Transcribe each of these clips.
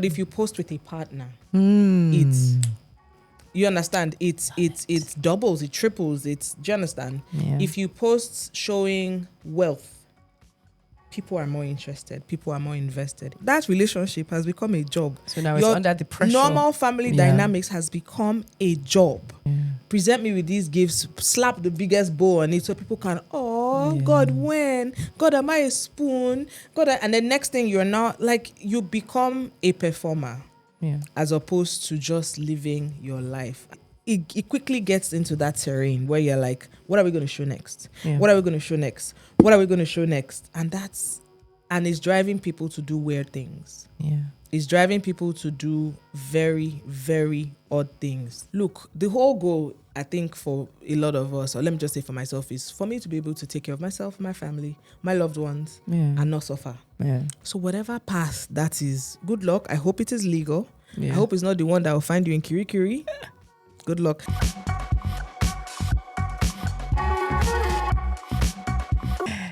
if you post with a partner, it's, you understand, it's doubles, it triples, do you understand? Yeah. If you post showing wealth, people are more interested, people are more invested. That relationship has become a job. So now it's under the pressure. Normal family dynamics has become a job. Present me with these gifts, slap the biggest bow on it so people can, God, when? God, am I a spoon? God, and the next thing you're not, like, you become a performer as opposed to just living your life. It quickly gets into that terrain where you're like, what are we going to show next? What are we going to show next? What are we going to show next? And it's driving people to do weird things. Yeah. It's driving people to do very, very odd things. Look, the whole goal, I think, for a lot of us, or let me just say for myself, is for me to be able to take care of myself, my family, my loved ones, and not suffer. Yeah. So whatever path that is, good luck. I hope it is legal. I hope it's not the one that will find you in Kirikiri. Good luck.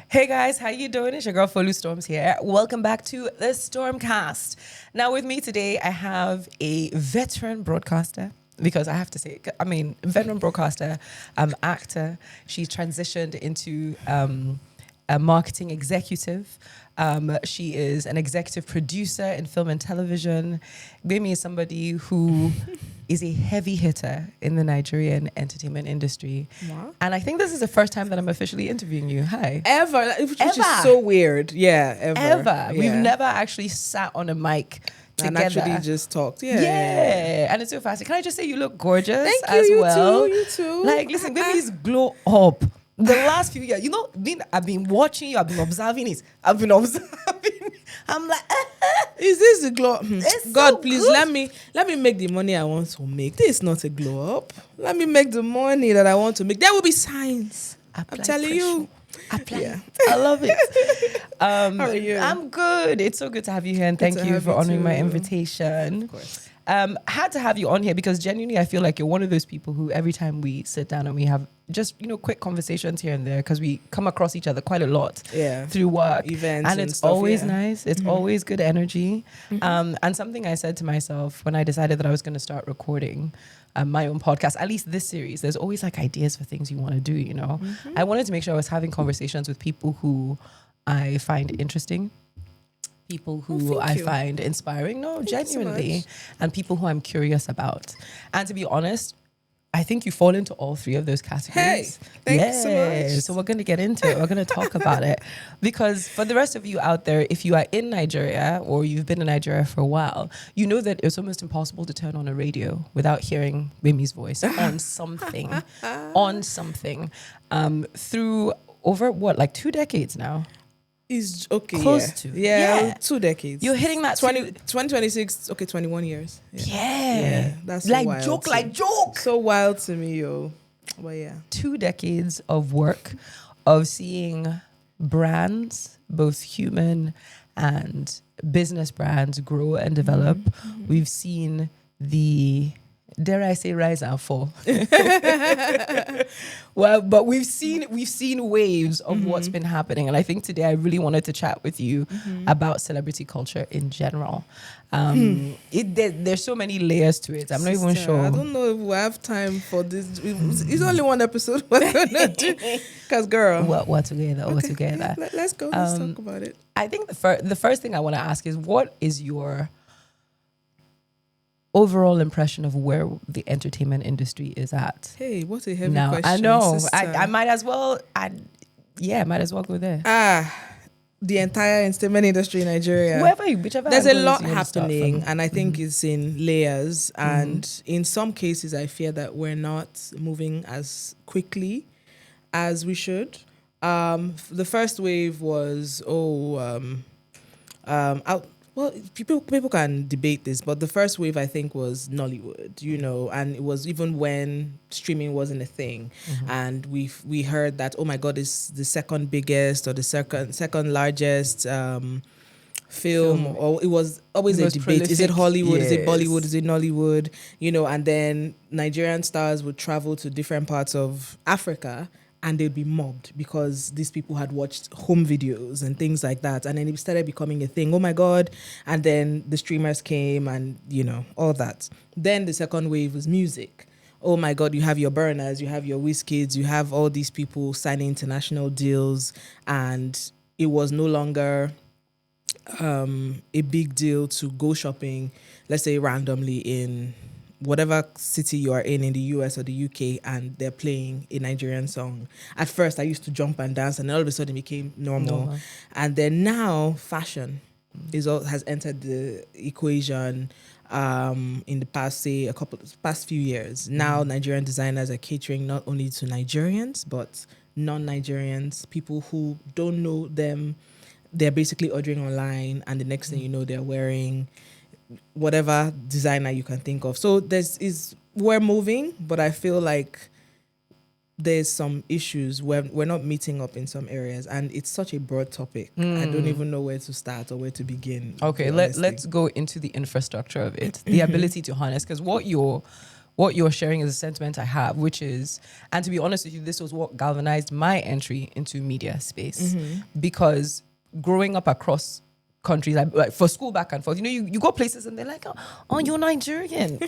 Hey guys, how you doing? It's your girl Folu Storms here. Welcome back to the StormCast. Now with me today, I have a veteran broadcaster. Because I have to say, veteran broadcaster, actor. She's transitioned into a marketing executive. She is an executive producer in film and television. Gbemi is somebody who is a heavy hitter in the Nigerian entertainment industry. Wow. And I think this is the first time that I'm officially interviewing you. Hi. Ever. Which is so weird. Yeah, ever. Yeah. We've never actually sat on a mic together. And actually just talked. Yeah. And it's so fast. Can I just say you look gorgeous You too. Like, listen, babies glow up. The last few years, I've been watching you, I've been observing it. I'm like, is this a glow up? God, so please good. let me make the money I want to make. This is not a glow up. Let me make the money that I want to make. There will be signs. I'm telling you. I love it. How are you? I'm good. It's so good to have you here, and thank you for honoring my invitation. Of course. Had to have you on here because genuinely I feel like you're one of those people who every time we sit down and we have just quick conversations here and there, because we come across each other quite a lot through work, events, and it's stuff, always nice. It's always good energy. And something I said to myself when I decided that I was going to start recording my own podcast, at least this series, there's always like ideas for things you want to do. I wanted to make sure I was having conversations with people who I find interesting, people who I find inspiring, genuinely, and people who I'm curious about. And to be honest, I think you fall into all three of those categories. Hey, thank you so much. So we're going to get into it. We're going to talk about it. Because for the rest of you out there, if you are in Nigeria or you've been in Nigeria for a while, you know that it's almost impossible to turn on a radio without hearing Gbemi's voice on something, through over 2 decades now? Is okay. Close to. Yeah. 2 decades. You're hitting that 2026, 21 years. Yeah. That's so wild. Joke. So wild to me, yo. But 2 decades of work, of seeing brands, both human and business brands, grow and develop. We've seen the, dare I say, rise and fall. Well, but we've seen waves of what's been happening, and I think today I really wanted to chat with you about celebrity culture in general. There's so many layers to it. I'm not even sure. I don't know if we have time for this. It's only one episode we're gonna do. Because, girl, we're together. Let's go. Let's talk about it. I think the first thing I want to ask is, what is your overall impression of where the entertainment industry is at? Hey, what a heavy question. I know. I might as well. Might as well go there. The entire entertainment industry in Nigeria. Whichever. There's a lot happening, and I think it's in layers. And in some cases, I fear that we're not moving as quickly as we should. The first wave was well, people can debate this, but the first wave, I think, was Nollywood, and it was even when streaming wasn't a thing. And we heard that, oh my God, it's the second biggest or the second largest film, or it was always a debate. Prolific. Is it Hollywood? Yes. Is it Bollywood? Is it Nollywood? And then Nigerian stars would travel to different parts of Africa and they'd be mobbed because these people had watched home videos and things like that. And then it started becoming a thing. Oh my God. And then the streamers came and, all that. Then the second wave was music. Oh my God, you have your Burners, you have your Wizkids, you have all these people signing international deals, and it was no longer a big deal to go shopping, let's say randomly in whatever city you are in the US or the UK, and they're playing a Nigerian song. At first, I used to jump and dance, and all of a sudden it became normal. And then now, fashion has entered the equation. In the past, say past few years, now Nigerian designers are catering not only to Nigerians but non-Nigerians, people who don't know them. They're basically ordering online, and the next thing you know, they're wearing whatever designer you can think of. So we're moving, but I feel like there's some issues where we're not meeting up in some areas, and it's such a broad topic. I don't even know where to start or where to begin. Okay, let's go into the infrastructure of it, the ability to harness, because what you're sharing is a sentiment I have, which is, and to be honest with you, this was what galvanized my entry into media space, because growing up across countries, like for school back and forth, you go places and they're like, oh you're Nigerian.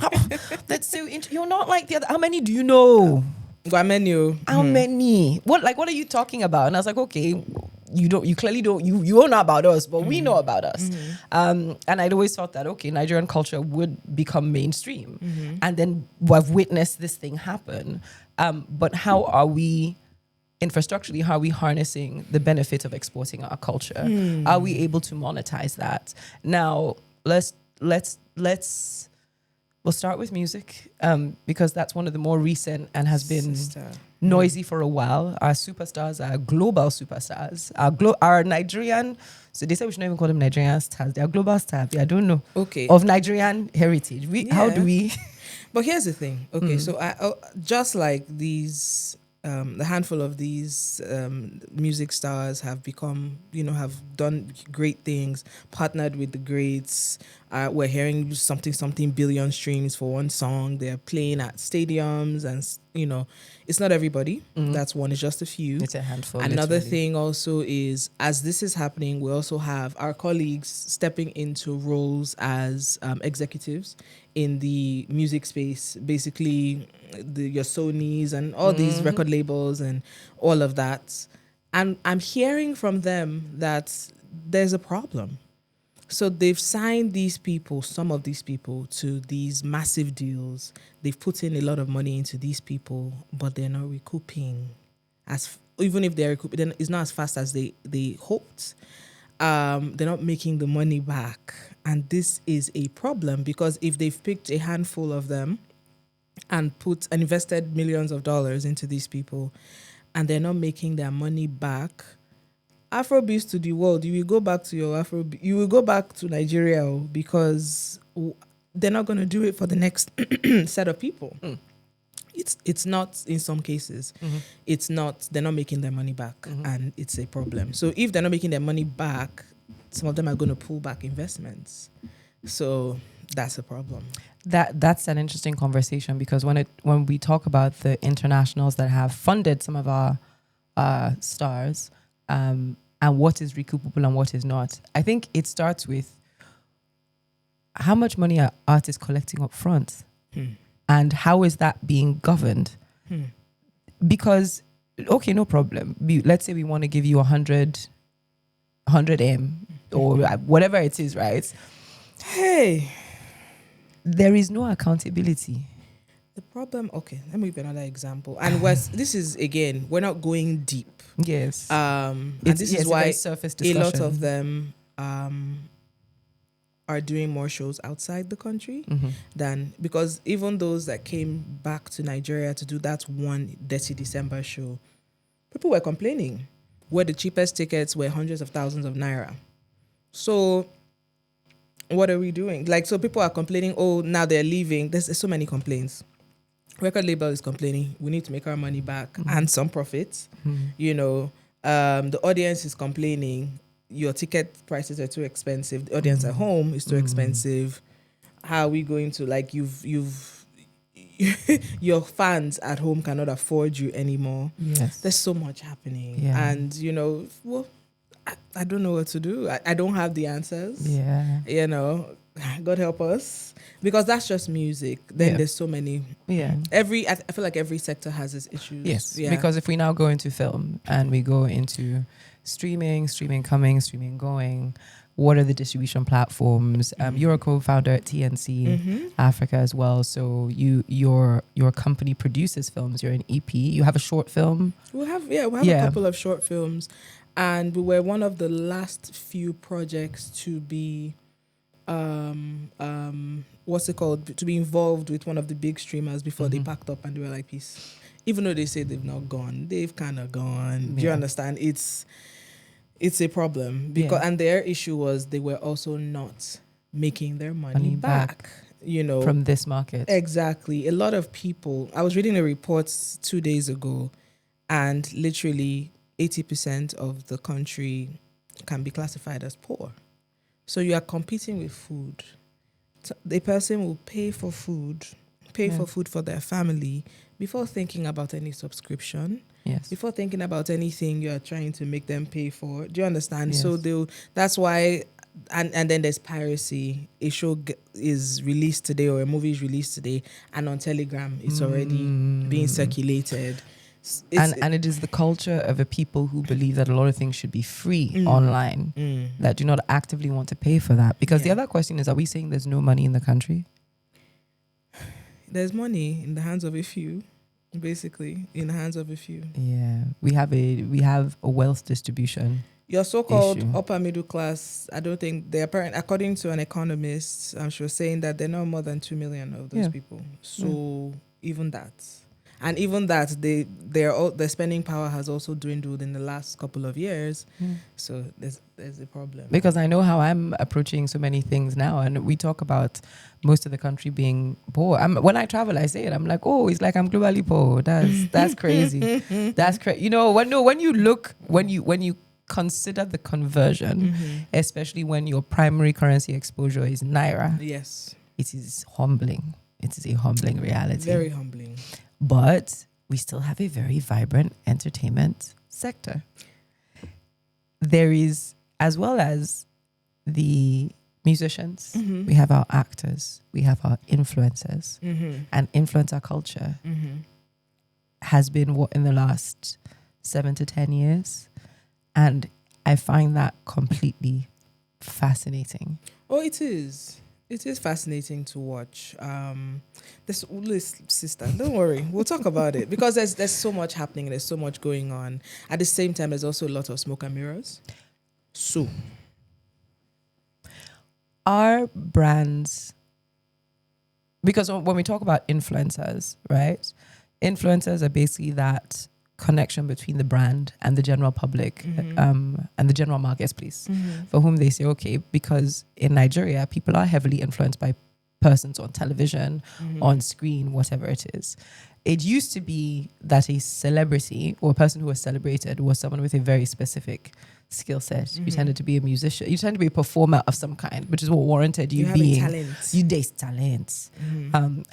That's so you're not like the other. How many do you know? How many? What are you talking about? And I was like, okay, you clearly don't, you don't know about us, but we know about us. And I'd always thought that, okay, Nigerian culture would become mainstream. And then we've witnessed this thing happen. But how are we, infrastructurally, how are we harnessing the benefit of exporting our culture? Are we able to monetize that? Now, we'll start with music, because that's one of the more recent and has been noisy for a while. Our superstars are global superstars. Our Nigerian, so they say we should not even call them Nigerian stars. They are global stars. I don't know. Okay. Of Nigerian heritage. How do we? But here's the thing. Okay, so just like these, the handful of these music stars have become, have done great things, partnered with the greats. We're hearing something billion streams for one song. They're playing at stadiums, and it's not everybody. That's one. It's just a few. It's a handful. Another literally. thing also is, as this is happening, we also have our colleagues stepping into roles as executives in the music space, basically your Sonys and all these record labels and all of that. And I'm hearing from them that there's a problem. So they've signed some of these people to these massive deals. They've put in a lot of money into these people, but they're not recouping. Even if they're recouping, then it's not as fast as they hoped. They're not making the money back. And this is a problem, because if they've picked a handful of them and invested millions of dollars into these people, and they're not making their money back, Afrobeats to the world, you will go back to your Afrobeat. You will go back to Nigeria, because they're not going to do it for the next set of people. It's not, in some cases, it's not, they're not making their money back, and it's a problem. So if they're not making their money back, some of them are going to pull back investments. So that's a problem. That's an interesting conversation, because when we talk about the internationals that have funded some of our stars, and what is recoupable and what is not, I think it starts with how much money are artists collecting up front, and how is that being governed? Because, okay, no problem. Let's say we want to give you 100 M or whatever it is, right? Hey, there is no accountability. The problem, okay, let me give you another example. And this is, again, we're not going deep. Yes. And this is why a lot of them are doing more shows outside the country because even those that came back to Nigeria to do that one Dirty December show, people were complaining where the cheapest tickets were hundreds of thousands of naira. So what are we doing? So people are complaining, oh, now they're leaving. There's so many complaints. Record label is complaining, we need to make our money back and some profits. The audience is complaining, your ticket prices are too expensive. The audience at home is too expensive. How are we going to, your fans at home cannot afford you anymore. Yes. There's so much happening. Yeah. And, well, I don't know what to do. I don't have the answers. Yeah. God help us. Because that's just music. Then Yeah. there's so many. Yeah. I feel like every sector has its issues. Yes. Yeah. Because if we now go into film and we go into streaming coming, streaming going, what are the distribution platforms? You're a co-founder at TNC Africa as well. So your company produces films. You're an EP. You have a short film. We have a couple of short films, and we were one of the last few projects to be, what's it called? To be involved with one of the big streamers before they packed up and they were like, peace. Even though they say they've not gone, they've kind of gone. Do you understand? It's a problem because and their issue was they were also not making their money back. From this market. Exactly. A lot of people, I was reading a report 2 days ago, and literally 80% of the country can be classified as poor. So you are competing with food. So the person will pay for food for their family before thinking about any subscription. Yes. Before thinking about anything you are trying to make them pay for. Do you understand? Yes. So that's why, and then there's piracy. A show is released today or a movie is released today, and on Telegram it's already being circulated. And it is the culture of a people who believe that a lot of things should be free online that do not actively want to pay for that. Because the other question is, are we saying there's no money in the country? There's money in the hands of a few. Basically, in the hands of a few. Yeah, we have a wealth distribution. Your so-called issue. upper middle class, I don't think they're according to an economist, she was saying that they're not more than 2 million of those people. So even that, and even that, their spending power has also dwindled in the last couple of years. So there's a problem. Because I know how I'm approaching so many things now, and we talk about most of the country being poor. When I travel, I say it. I'm like, oh, it's like I'm globally poor. That's crazy. That's crazy. When you consider the conversion, especially when your primary currency exposure is naira. Yes, it is humbling. It is a humbling reality. Very humbling. But we still have a very vibrant entertainment sector. There is, as well as the musicians, we have our actors, we have our influencers, and influencer culture has been what in the last 7 to 10 years. And I find that completely fascinating. Oh, it is. It is fascinating to watch. Sister, don't worry. We'll talk about it because there's so much happening. There's so much going on. At the same time, there's also a lot of smoke and mirrors. So, our brands, because when we talk about influencers, right? Influencers are basically that connection between the brand and the general public and the general marketplace for whom they say, okay, because in Nigeria, people are heavily influenced by persons on television, on screen, whatever it is. It used to be that a celebrity or a person who was celebrated was someone with a very specific skill set. You tended to be a musician. You tend to be a performer of some kind, which is what warranted you being. There's talent.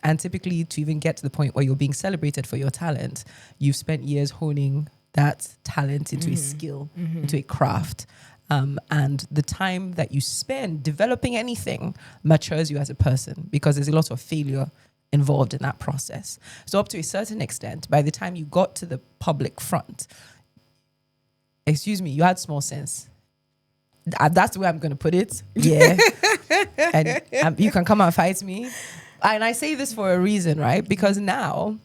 And typically to even get to the point where you're being celebrated for your talent, you've spent years honing that talent into a skill, into a craft. And the time that you spend developing anything matures you as a person because there's a lot of failure involved in that process. So up to a certain extent, by the time you got to the public front, you had small sense. That's the way I'm going to put it. Yeah. And you can come and fight me. And I say this for a reason, right? Because now,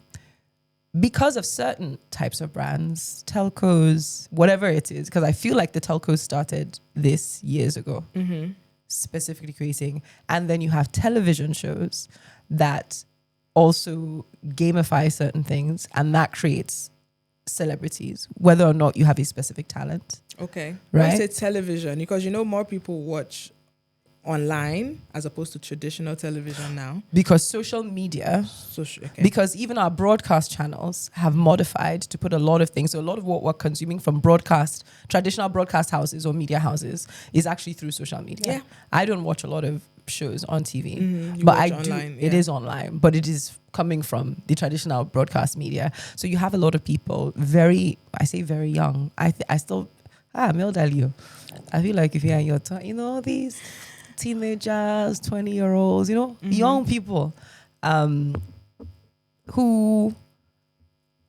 because of certain types of brands, telcos, whatever it is, because I feel like the telcos started this years ago, specifically creating, and then you have television shows that also gamify certain things, and that creates celebrities, whether or not you have a specific talent. Okay. Right? I say television because more people watch online as opposed to traditional television now? Because social media, Okay. because even our broadcast channels have modified to put a lot of things. So a lot of what we're consuming from traditional broadcast houses or media houses is actually through social media. Yeah. I don't watch a lot of shows on TV, You but watch I online, do. It yeah. is online, but it is coming from the traditional broadcast media. So you have a lot of people very young. I still, Mildalu. I feel like if you're in your time, these teenagers, 20-year-olds, young people who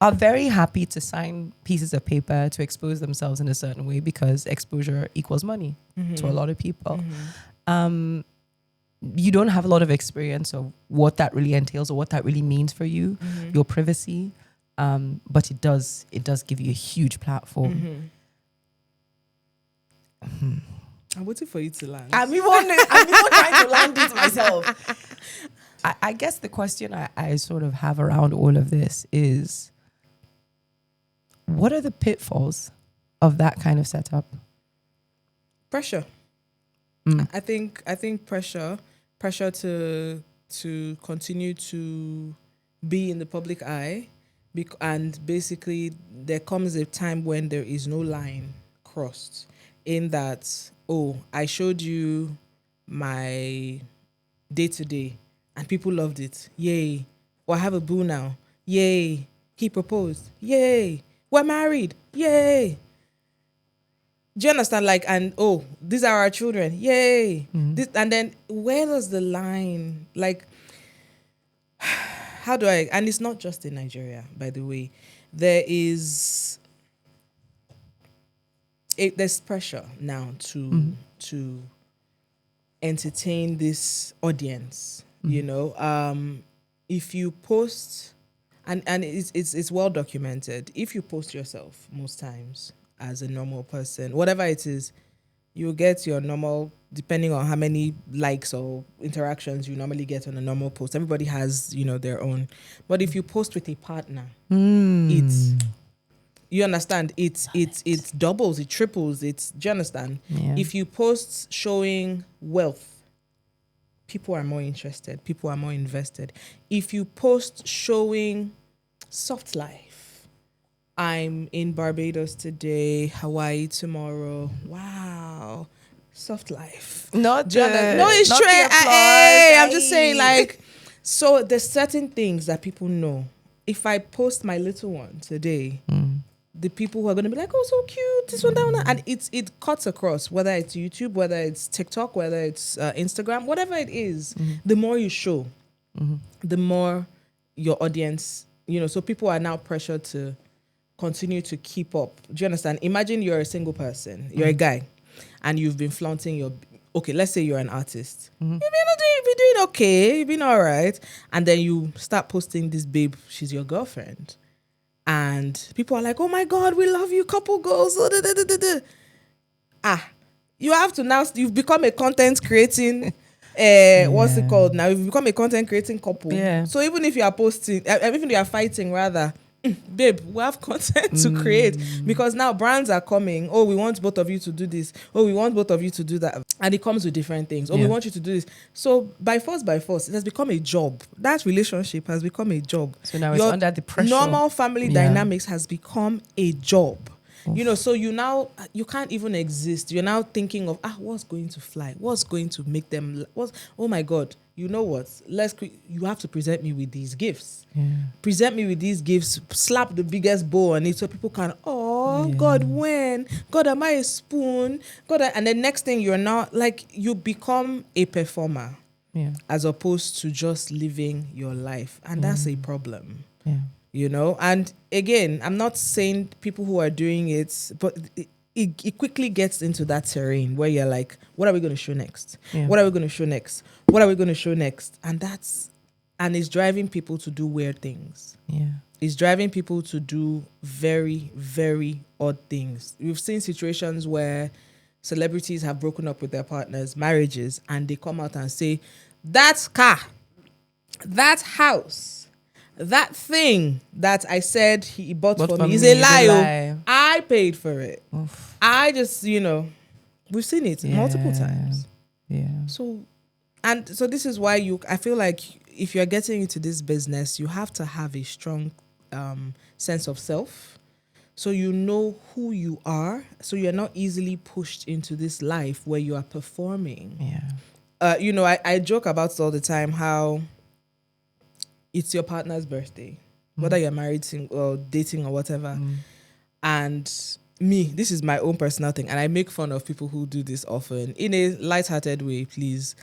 are very happy to sign pieces of paper to expose themselves in a certain way because exposure equals money to a lot of people. You don't have a lot of experience of what that really entails or what that really means for you, your privacy, but it does give you a huge platform. I'm waiting for you to land. I'm even trying to land it myself. I guess the question I sort of have around all of this is, what are the pitfalls of that kind of setup? Pressure. I think pressure to continue to be in the public eye, and basically there comes a time when there is no line crossed, in that, I showed you my day-to-day and people loved it, yay. Or I have a boo now, yay. He proposed, yay. We're married, yay. Do you understand? And these are our children, yay. And then where does the line, how do I, and it's not just in Nigeria, by the way, there's pressure now to entertain this audience, if you post, and it's well documented, if you post yourself most times as a normal person, whatever it is, you get your normal, depending on how many likes or interactions you normally get on a normal post. Everybody has, their own. But if you post with a partner, it's, you understand, it doubles, it triples, do you understand? Yeah. If you post showing wealth, people are more interested, people are more invested. If you post showing soft life, I'm in Barbados today, Hawaii tomorrow. Wow. Soft life. No, it's true. I'm just saying, so there's certain things that people know. If I post my little one today, the people who are going to be like, oh, so cute, this one, that one, and it cuts across, whether it's YouTube, whether it's TikTok, whether it's Instagram, whatever it is, the more you show, the more your audience, so people are now pressured to continue to keep up. Do you understand? Imagine you're a single person, you're a guy, and you've been flaunting let's say you're an artist. You've been doing okay, you've been all right, and then you start posting this babe, she's your girlfriend, and people are like, oh my God, we love you, couple goals. You have to now, you've become a content creating what's it called now? You've become a content creating couple. Yeah. So even if you are posting, even if you are fighting rather, babe, we have content to create, because now brands are coming. Oh, we want both of you to do this. Oh, we want both of you to do that. And it comes with different things. Oh, we want you to do this. So by force, it has become a job. That relationship has become a job. So now it's under the pressure. Normal family dynamics has become a job. So you can't even exist. You're now thinking of, what's going to fly? What's going to make them, oh my God, you know what? You have to present me with these gifts. Yeah. Present me with these gifts, slap the biggest bow on it so people can, God, when? God, am I a spoon? God, and the next thing you're not, you become a performer as opposed to just living your life. And that's a problem. Yeah. And again, I'm not saying people who are doing it, but it quickly gets into that terrain where you're like, what are we going to show next? Yeah. What are we going to show next? What are we going to show next? And it's driving people to do weird things. Yeah. It's driving people to do very, very odd things. We've seen situations where celebrities have broken up with their partners, marriages, and they come out and say, that car, that house, that thing that I said he bought for me is a lie. I paid for it. Oof. I just, we've seen it multiple times. Yeah. So this is why I feel like if you're getting into this business, you have to have a strong sense of self. So you know who you are. So you're not easily pushed into this life where you are performing. Yeah. I joke about it all the time, how it's your partner's birthday, whether you're married or dating or whatever. And this is my own personal thing. And I make fun of people who do this often in a lighthearted way. Please,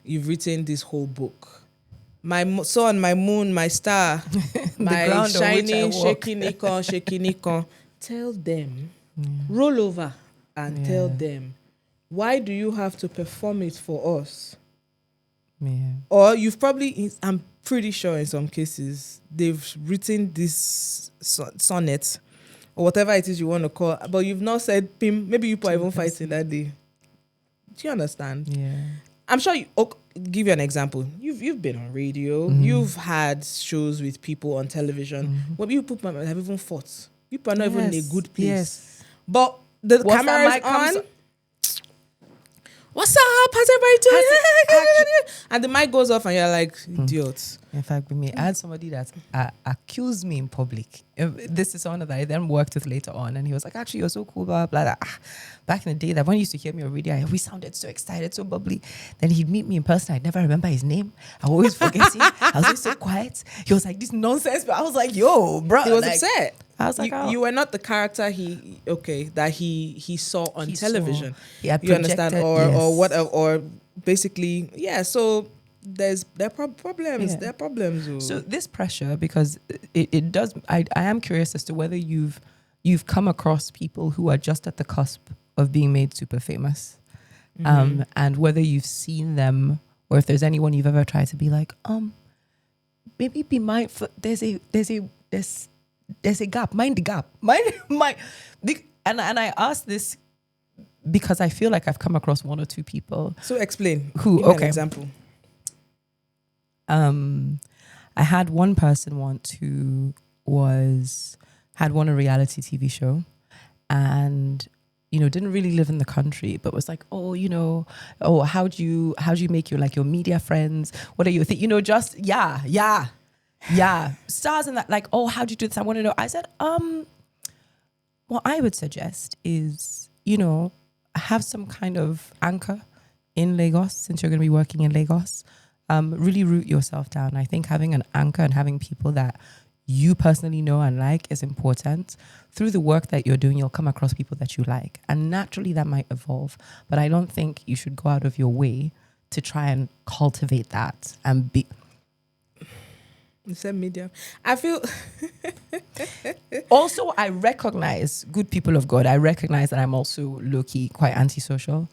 you've written this whole book. My sun, my moon, my star, my shining, shaking icon. Tell them, roll over and tell them, why do you have to perform it for us? Yeah. Or you've probably, I'm pretty sure in some cases, they've written this sonnet or whatever it is you want to call, but you've not said, Pim, maybe you are even fighting that day. Do you understand? Yeah. I'm sure give you an example. You've been on radio. You've had shows with people on television. When people have even fought. People are not even in a good place. Yes. But the camera is on. What's up? How's everybody doing? And the mic goes off and you're like, idiots. In fact, with me, I had somebody that accused me in public. This is someone that I then worked with later on, and he was like, actually, you're so cool, blah, blah, blah. Back in the day, that when he used to hear me on radio, we sounded so excited, so bubbly. Then he'd meet me in person. I'd never remember his name. I always forget him. I was always so quiet. He was like, this nonsense. But I was like, yo, bro. He was upset. I was like, you were not the character that he saw on television. Yeah, you understand, or whatever, or basically, yeah. So there are problems. Yeah. There are problems. So this pressure, because it does. I am curious as to whether you've come across people who are just at the cusp of being made super famous, and whether you've seen them, or if there's anyone you've ever tried to be like, maybe be mindful. There's a gap. Mind the gap. And I ask this because I feel like I've come across one or two people. So explain. Who? Give me Okay. an example. I had one person once who had won a reality TV show, and didn't really live in the country, but was like, how do you make your media friends? What are you just stars and that, like, how do you do this? I want to know. I said, what I would suggest is, have some kind of anchor in Lagos, since you're going to be working in Lagos. Really root yourself down. I think having an anchor and having people that you personally know and like is important. Through the work that you're doing, you'll come across people that you like, and naturally that might evolve. But I don't think you should go out of your way to try and cultivate that and be. You said media. I feel. Also, I recognize, good people of God, I recognize that I'm also low-key quite antisocial.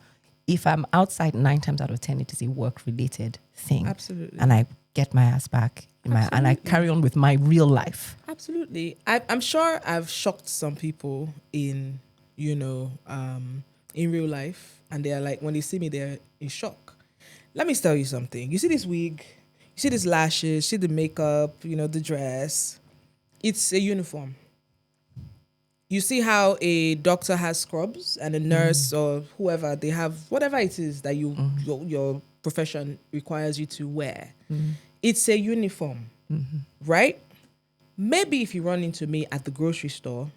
If I'm outside, 9 times out of 10, it is a work-related thing. Absolutely. And I get my ass back and I carry on with my real life. Absolutely. I'm sure I've shocked some people in real life, and they're like, when they see me, they're in shock. Let me tell you something. You see this wig, you see these lashes, you see the makeup, the dress. It's a uniform. You see how a doctor has scrubs and a nurse or whoever, they have whatever it is that your profession requires you to wear. It's a uniform, right? Maybe if you run into me at the grocery store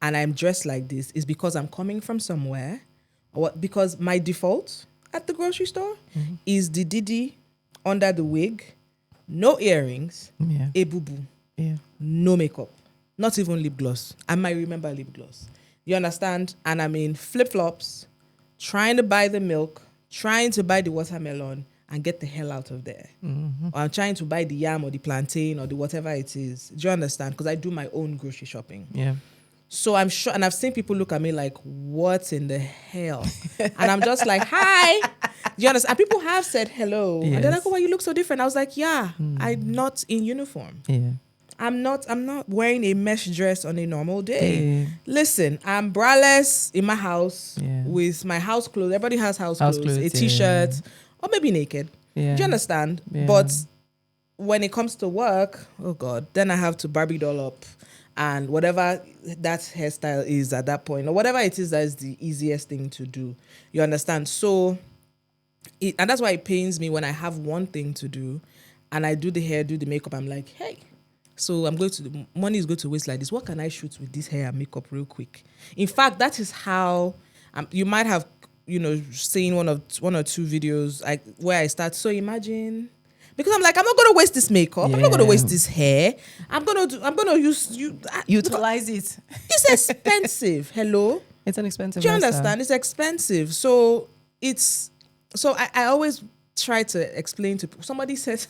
and I'm dressed like this, is because I'm coming from somewhere, or because my default at the grocery store is the Didi under the wig, no earrings, a boo-boo, no makeup, not even lip gloss. I might remember lip gloss. You understand? And I'm in flip-flops, trying to buy the milk, trying to buy the watermelon, and get the hell out of there. Or I'm trying to buy the yam or the plantain or the whatever it is. Do you understand? Because I do my own grocery shopping. Yeah. So I'm sure, and I've seen people look at me like, what in the hell? And I'm just like, hi. Do you understand? And people have said hello. Yes. And they're like, oh, why you look so different? I was like, yeah, I'm not in uniform. Yeah. I'm not wearing a mesh dress on a normal day. Yeah. Listen, I'm braless in my house with my house clothes. Everybody has house clothes, a t-shirt, or maybe naked. Yeah. Do you understand? Yeah. But when it comes to work, oh God, then I have to Barbie doll up and whatever that hairstyle is at that point, or whatever it is that is the easiest thing to do. You understand? So And that's why it pains me when I have one thing to do and I do the hair, do the makeup. I'm like, hey, so I'm going to, the money is going to waste like this. What can I shoot with this hair and makeup real quick? In fact, that is how you might have, seen one or two videos like where I start. So imagine, because I'm like, I'm not going to waste this makeup. I'm not going to waste this hair. I'm going to utilize it. It's expensive. Hello. It's an expensive. Do you understand? It's expensive. So I always try to explain to people. Somebody said,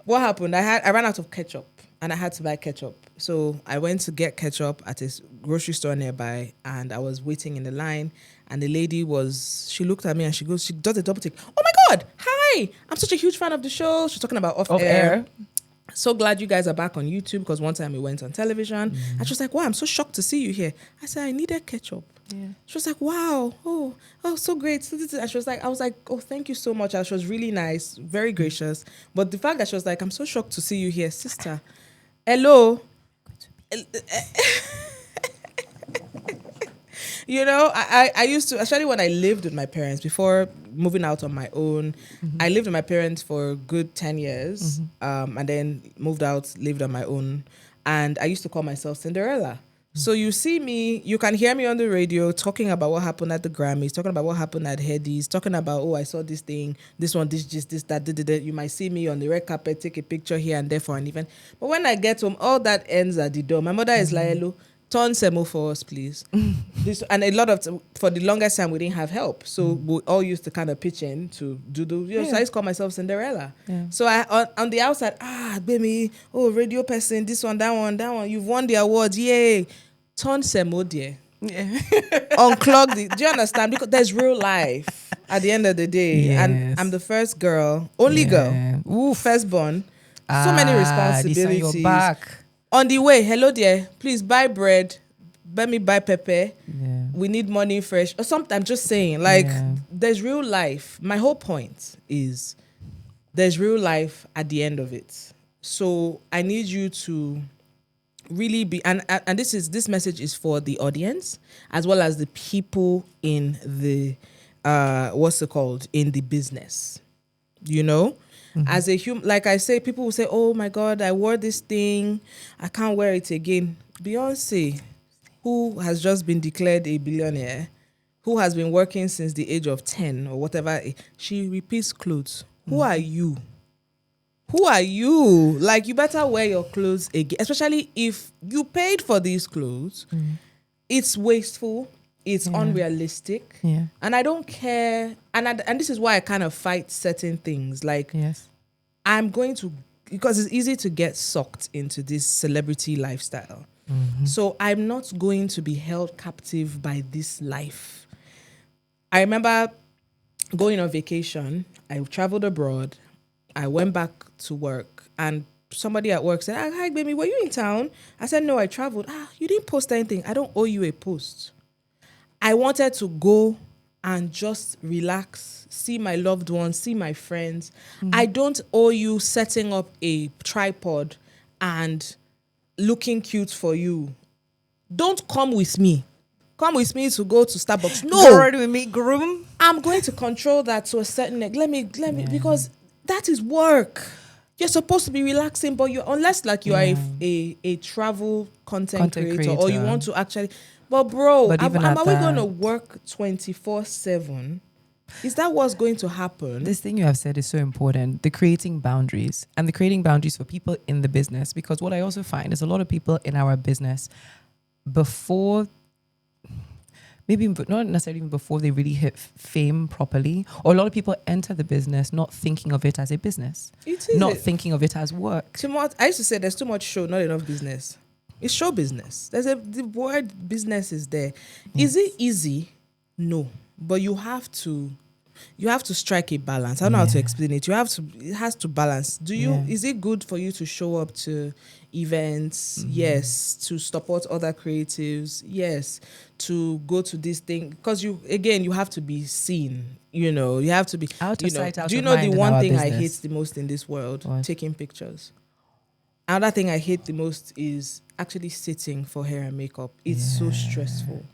what happened? I ran out of ketchup and I had to buy ketchup. So I went to get ketchup at a grocery store nearby and I was waiting in the line. And the lady she looked at me and she does a double take. Oh my God, hi. I'm such a huge fan of the show. She's talking about off air. So glad you guys are back on YouTube because one time we went on television. And she was like, wow, I'm so shocked to see you here. I said, I needed ketchup. Yeah. She was like, wow, oh, so great. And I was like, oh, thank you so much. And she was really nice, very gracious. But the fact that she was like, I'm so shocked to see you here, sister. Hello. I used to, especially when I lived with my parents before moving out on my own. I lived with my parents for a good 10 years and then moved out, lived on my own. And I used to call myself Cinderella. So you see me, you can hear me on the radio talking about what happened at the Grammys, talking about what happened at Headies, talking about, I saw this thing, this one, this, that. You might see me on the red carpet, take a picture here and there for an event. But when I get home, all that ends at the door. My mother is like, hello, turn semo for us, please. And for the longest time, we didn't have help. So we all used to kind of pitch in to do so I used to call myself Cinderella. Yeah. So on the outside, Gbemi, radio person, this one, that one, you've won the award, yay. Turn semo, dear. Yeah. Unclog do you understand? Because there's real life at the end of the day. Yes. And I'm the first girl, only girl, firstborn. So many responsibilities. On your back. On the way, hello dear, please buy bread, buy me buy pepper. Yeah. We need money fresh. Or something, I'm just saying, there's real life. My whole point is there's real life at the end of it. So I need you to really be, and this message is for the audience as well as the people in the, in the business, As a human, like I say, people will say, oh my God, I wore this thing, I can't wear it again. Beyonce, who has just been declared a billionaire, who has been working since the age of 10 or whatever, she repeats clothes. Who are you? Who are you? Like, you better wear your clothes again, especially if you paid for these clothes. It's wasteful. It's unrealistic. Yeah. And I don't care. And this is why I kind of fight certain things. Like, I'm going to, because it's easy to get sucked into this celebrity lifestyle. So I'm not going to be held captive by this life. I remember going on vacation. I traveled abroad. I went back to work and somebody at work said, hi, Gbemi, were you in town? I said, no, I traveled. You didn't post anything. I don't owe you a post. I wanted to go and just relax, see my loved ones, see my friends. I don't owe you setting up a tripod and looking cute for you. Don't come with me. Come with me to go to Starbucks. No. Go already with me, groom. I'm going to control that to a certain extent. Let me, because that is work. You're supposed to be relaxing, but unless you are a travel content creator or you want to actually. But bro, are we going to work 24/7? Is that what's going to happen? This thing you have said is so important. The creating boundaries and the creating boundaries for people in the business. Because what I also find is a lot of people in our business before, maybe not necessarily even before they really hit fame properly, or a lot of people enter the business not thinking of it as a business, thinking of it as work. I used to say there's too much show, not enough business. It's show business. The word business is there. Is it easy? No, but you have to strike a balance. I don't know how to explain it. It has to balance. Is it good for you to show up to events? Yes. To support other creatives? Yes. To go to this thing? Because you have to be seen. You have to be out of sight, out of mind. Do you know the one thing business I hate the most in this world? What? Taking pictures. Another thing I hate the most is actually sitting for hair and makeup. It's so stressful.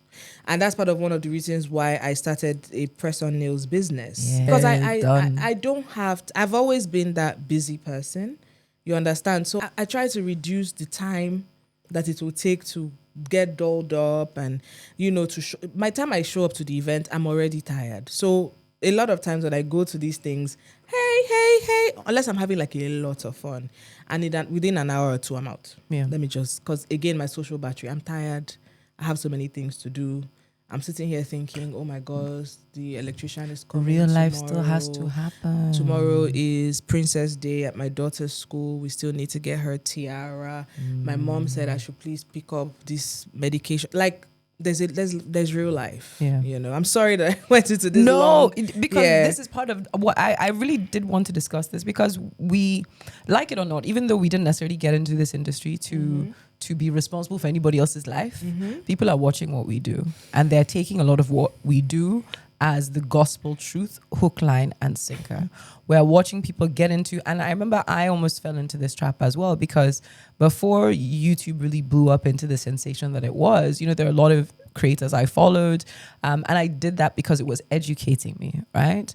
And that's part of one of the reasons why I started a press-on nails business. Because I don't have, I've always been that busy person. You understand? So I try to reduce the time that it will take to get dolled up and, by the time I show up to the event, I'm already tired. So a lot of times when I go to these things, hey, unless I'm having like a lot of fun, and within an hour or two, I'm out. Yeah. Let me because again, my social battery, I'm tired. I have so many things to do. I'm sitting here thinking, oh my gosh, the electrician is coming. Real life still has to happen. Tomorrow is Princess Day at my daughter's school. We still need to get her tiara. My mom said I should please pick up this medication. Like, there's real life. Yeah. I'm sorry that I went into this. Because this is part of what I really did want to discuss this, because we, like it or not, even though we didn't necessarily get into this industry to be responsible for anybody else's life, people are watching what we do, and they're taking a lot of what we do as the gospel truth, hook, line, and sinker. We're watching people get into, and I remember I almost fell into this trap as well, because before YouTube really blew up into the sensation that it was, there are a lot of creators I followed, and I did that because it was educating me, right?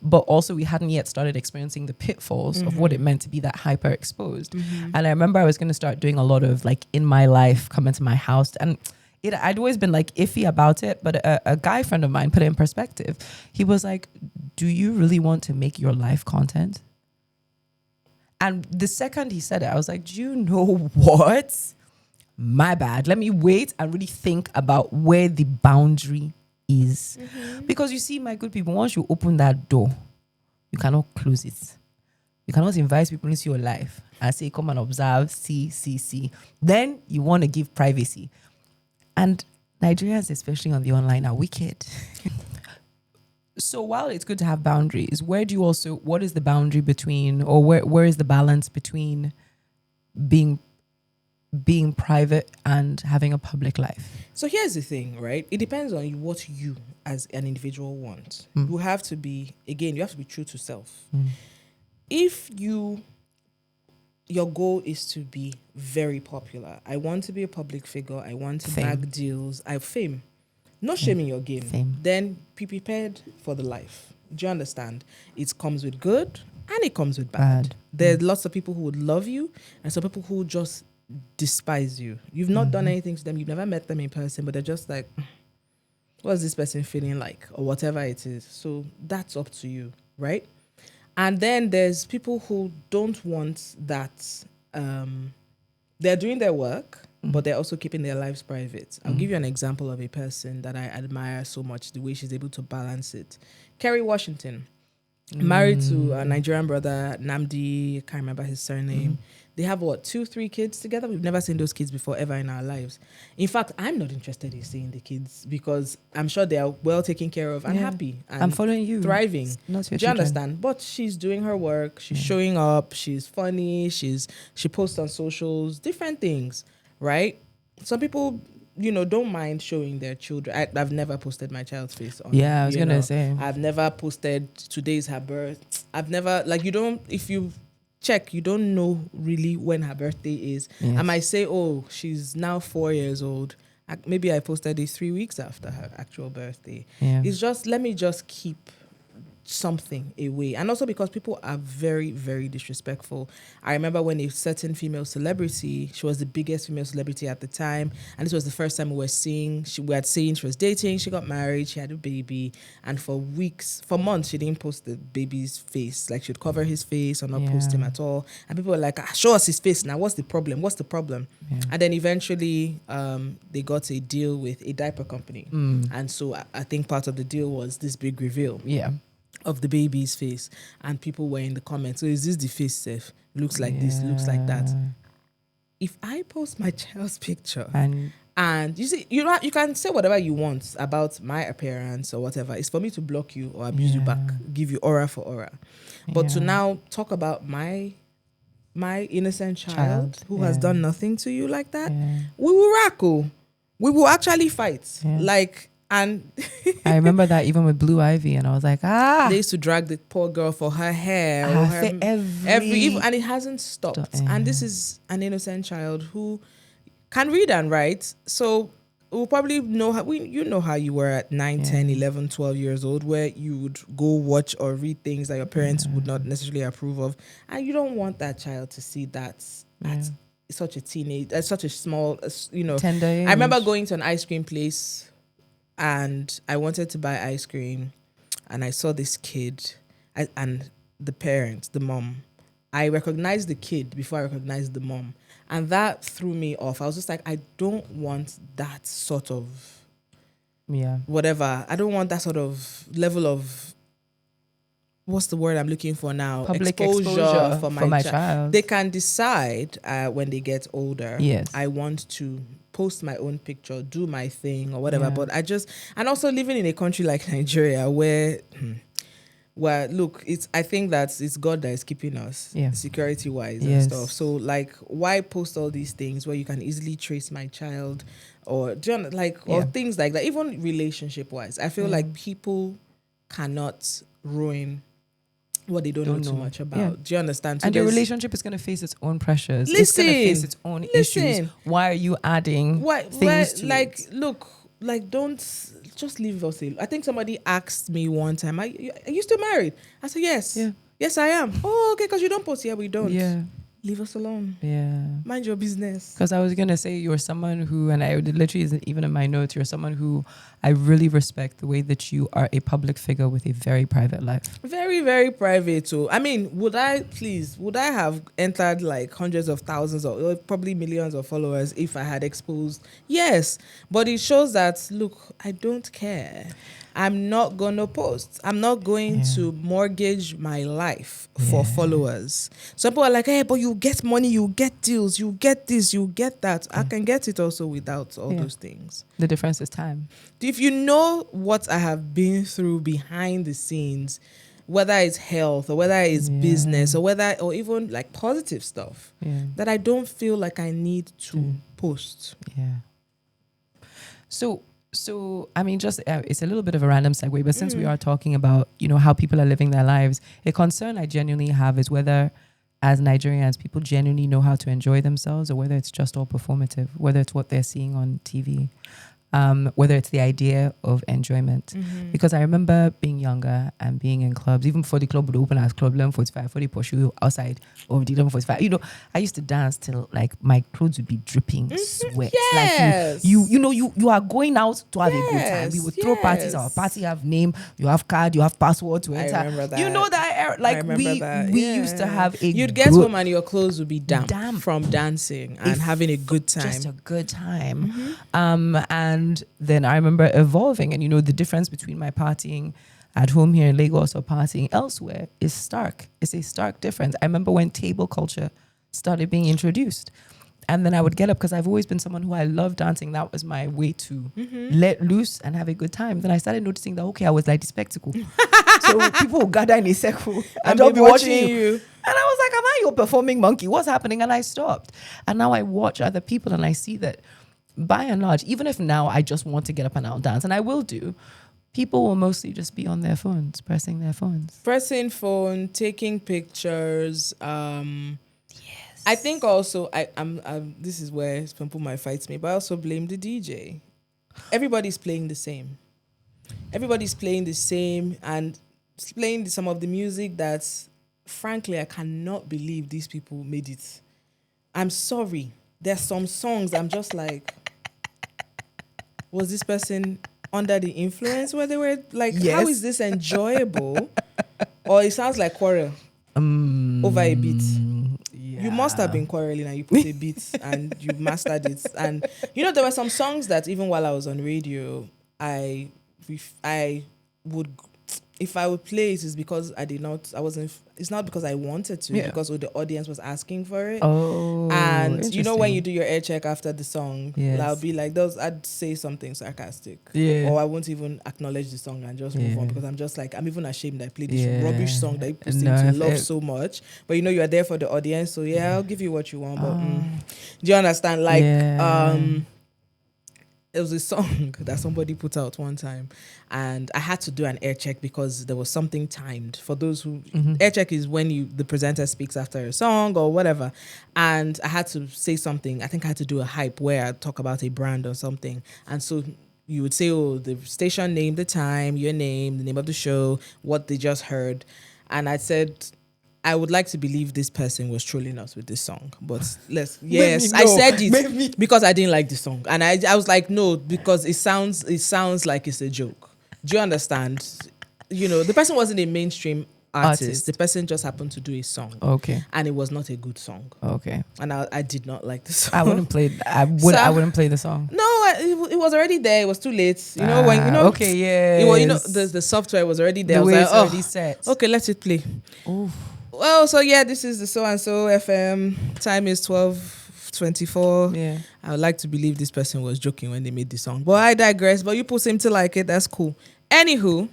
But also we hadn't yet started experiencing the pitfalls of what it meant to be that hyper exposed. And I remember I was going to start doing a lot of like in my life, come into my house, and I'd always been like iffy about it, but a guy friend of mine put it in perspective. He was like, do you really want to make your life content? And the second he said it, I was like, do you know what? My bad. Let me wait and really think about where the boundary is. Because you see, my good people, once you open that door, you cannot close it. You cannot invite people into your life and say, come and observe, see. Then you want to give privacy. And Nigerians, especially on the online, are wicked. So while it's good to have boundaries, what is the boundary between, or where is the balance between being private and having a public life? So here's the thing, right? It depends on what you as an individual want. You have to be true to self. If your goal is to be very popular, I want to be a public figure, I want to bag deals, fame. No shame in your game. Fame. Then be prepared for the life. Do you understand? It comes with good and it comes with bad. There are lots of people who would love you and some people who just despise you. You've not done anything to them. You've never met them in person, but they're just like, what's this person feeling like? Or whatever it is. So that's up to you, right? And then there's people who don't want that. They're doing their work, but they're also keeping their lives private. I'll give you an example of a person that I admire so much, the way she's able to balance it. Kerry Washington, married to a Nigerian brother, Namdi, I can't remember his surname. They have 2-3 kids together. We've never seen those kids before ever in our lives. In fact, I'm not interested in seeing the kids because I'm sure they are well taken care of and happy. And I'm following you. Thriving. Not your Do you understand? But she's doing her work. She's showing up. She's funny. She posts on socials, different things, right? Some people, don't mind showing their children. I've never posted my child's face on. Yeah, I was going to say. I've never posted today's her birth. I've never, if you check, you don't know really when her birthday is. Yes. I might say, she's now 4 years old. Maybe I posted it 3 weeks after her actual birthday. Yeah. It's just, let me just keep something away. And also because people are very, very disrespectful. I remember when a certain female celebrity, she was the biggest female celebrity at the time, and this was the first time we had seen she was dating, she got married, she had a baby, and for months she didn't post the baby's face. Like, she'd cover his face or not post him at all, and people were like, show us his face now, what's the problem? And then eventually they got a deal with a diaper company, and so I think part of the deal was this big reveal of the baby's face, and people were in the comments, so is this the face, Seth? Looks like this, looks like that. If I post my child's picture and you see, you can say whatever you want about my appearance or whatever, it's for me to block you or abuse you back, give you aura for aura. But to now talk about my innocent child who has done nothing to you like that, we will rackle. We will actually fight. And I remember that even with Blue Ivy, and I was like, they used to drag the poor girl for her hair, and it hasn't stopped. And this is an innocent child who can read and write. So we'll probably know how you know how you were at 9, 10, 11, 12 years old, where you would go watch or read things that your parents would not necessarily approve of, and you don't want that child to see that at such a teenage, at such a small, tender age. I remember going to an ice cream place and I wanted to buy ice cream, and I saw this kid and the parent, the mom. I recognized the kid before I recognized the mom. And that threw me off. I was just like, I don't want that sort of whatever. I don't want that sort of level of, what's the word I'm looking for now? Public exposure for my child. They can decide when they get older. Yes. I want to post my own picture, do my thing or whatever. But and also living in a country like Nigeria where... Well, look, I think that it's God that is keeping us security-wise and stuff. So, like, why post all these things where you can easily trace my child or or things like that? Even relationship-wise, I feel like people cannot ruin what they don't know too much about. Yeah. Do you understand? So and your relationship is going to face its own pressures. It's going to face its own issues. Why are you adding things to it? Look, don't just leave us alone. I think somebody asked me one time, are you still married? I said, yes. Yeah. Yes, I am. Oh, okay, because you don't post. Yeah, we don't. Yeah. Leave us alone. Yeah. Mind your business. Because I was going to say, you're someone who, and I literally isn't even in my notes, you're someone who I really respect the way that you are a public figure with a very private life. Very, very private too. I mean, would I have entered like hundreds of thousands or probably millions of followers if I had exposed? Yes. But it shows that, look, I don't care. I'm not going to post. I'm not going to mortgage my life for followers. Some people are like, hey, but you get money, you get deals, you get this, you get that. I can get it also without all those things. The difference is time. If you know what I have been through behind the scenes, whether it's health or whether it's business or even like positive stuff, that I don't feel like I need to post. Yeah. So, I mean, just it's a little bit of a random segue, but since we are talking about, how people are living their lives, a concern I genuinely have is whether, as Nigerians, people genuinely know how to enjoy themselves or whether it's just all performative, whether it's what they're seeing on TV. Whether it's the idea of enjoyment. Because I remember being younger and being in clubs, even before the club would open as Club 11:45, before they push you outside of the 11:45. I used to dance till like my clothes would be dripping sweat. Yes. Like you are going out to have a good time. We would throw parties. Our party have name, you have card, you have password to enter. I remember that. You know that era, like we used to have a You'd get home and your clothes would be damp from dancing and having a good time. Just a good time. And then I remember evolving, and the difference between my partying at home here in Lagos or partying elsewhere is stark. It's a stark difference. I remember when table culture started being introduced, and then I would get up because I've always been someone who I love dancing. That was my way to let loose and have a good time. Then I started noticing that, okay, I was like the spectacle. So people would gather in a circle and they'll be watching you. And I was like, am I your performing monkey? What's happening? And I stopped. And now I watch other people and I see that by and large, even if now I just want to get up and out dance, and I will do, people will mostly just be on their phones, pressing their phones. Pressing phone, taking pictures. Yes. I think also, I'm this is where some people might fight me, but I also blame the DJ. Everybody's playing the same. Everybody's playing the same and playing some of the music that, frankly, I cannot believe these people made it. I'm sorry. There's some songs I'm just like, was this person under the influence where they were like, how is this enjoyable? Or it sounds like quarrel over a beat. Yeah. You must have been quarreling and you put a beat and you mastered it. And there were some songs that even while I was on radio, I would, if I would play it, it's because it's not because I wanted to, because the audience was asking for it. Oh, and when you do your air check after the song, I'll be like, I'd say something sarcastic. Yeah. Or I won't even acknowledge the song and just move on because I'm just like, I'm even ashamed I played this rubbish song that people seem to love so much. But you are there for the audience, so I'll give you what you want. But do you understand? Like, it was a song that somebody put out one time, and I had to do an air check because there was something timed. For those who air check is when the presenter speaks after a song or whatever, and I had to say something. I think I had to do a hype where I talk about a brand or something, and so you would say, oh, the station name, the time, your name, the name of the show, what they just heard, and I said, I would like to believe this person was trolling us with this song, but yes, I said it because I didn't like the song, and I was like, no, because it sounds like it's a joke. Do you understand? The person wasn't a mainstream artist. The person just happened to do a song, Okay. and it was not a good song. Okay. And I did not like the song. I wouldn't play. I wouldn't play the song. No, it was already there. It was too late. Okay, yeah. The software was already there. The I was way like, it's already set. Okay, let it play. Oof. Well, so yeah, this is the so and so FM. Time is 12:24. Yeah. I would like to believe this person was joking when they made the song, but I digress. But you put him to like it. That's cool. Anywho,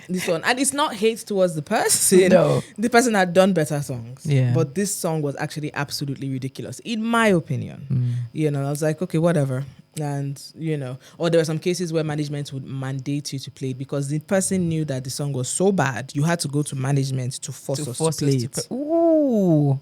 this one, and it's not hate towards the person. No. The person had done better songs. Yeah. But this song was actually absolutely ridiculous, in my opinion. I was like, okay, whatever. And, or there were some cases where management would mandate you to play it because the person knew that the song was so bad, you had to go to management to force us to play it. Ooh.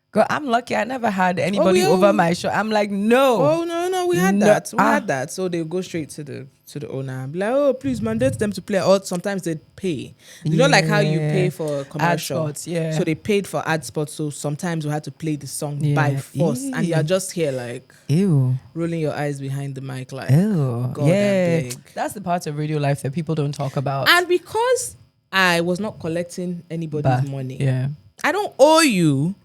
Girl, I'm lucky. I never had anybody over my show. I'm like, no. Oh, no, we had that. We had that. So they go straight to the owner and be like, oh, please mandate them to play. Or sometimes they'd pay. Like how you pay for a commercial. Ad spots, yeah. So they paid for ad spots. So sometimes we had to play the song by force. Ew. And you're just here like, ew, rolling your eyes behind the mic like, ew. God, Yeah. beg. That's the part of radio life that people don't talk about. And because I was not collecting anybody's money, Yeah. I don't owe you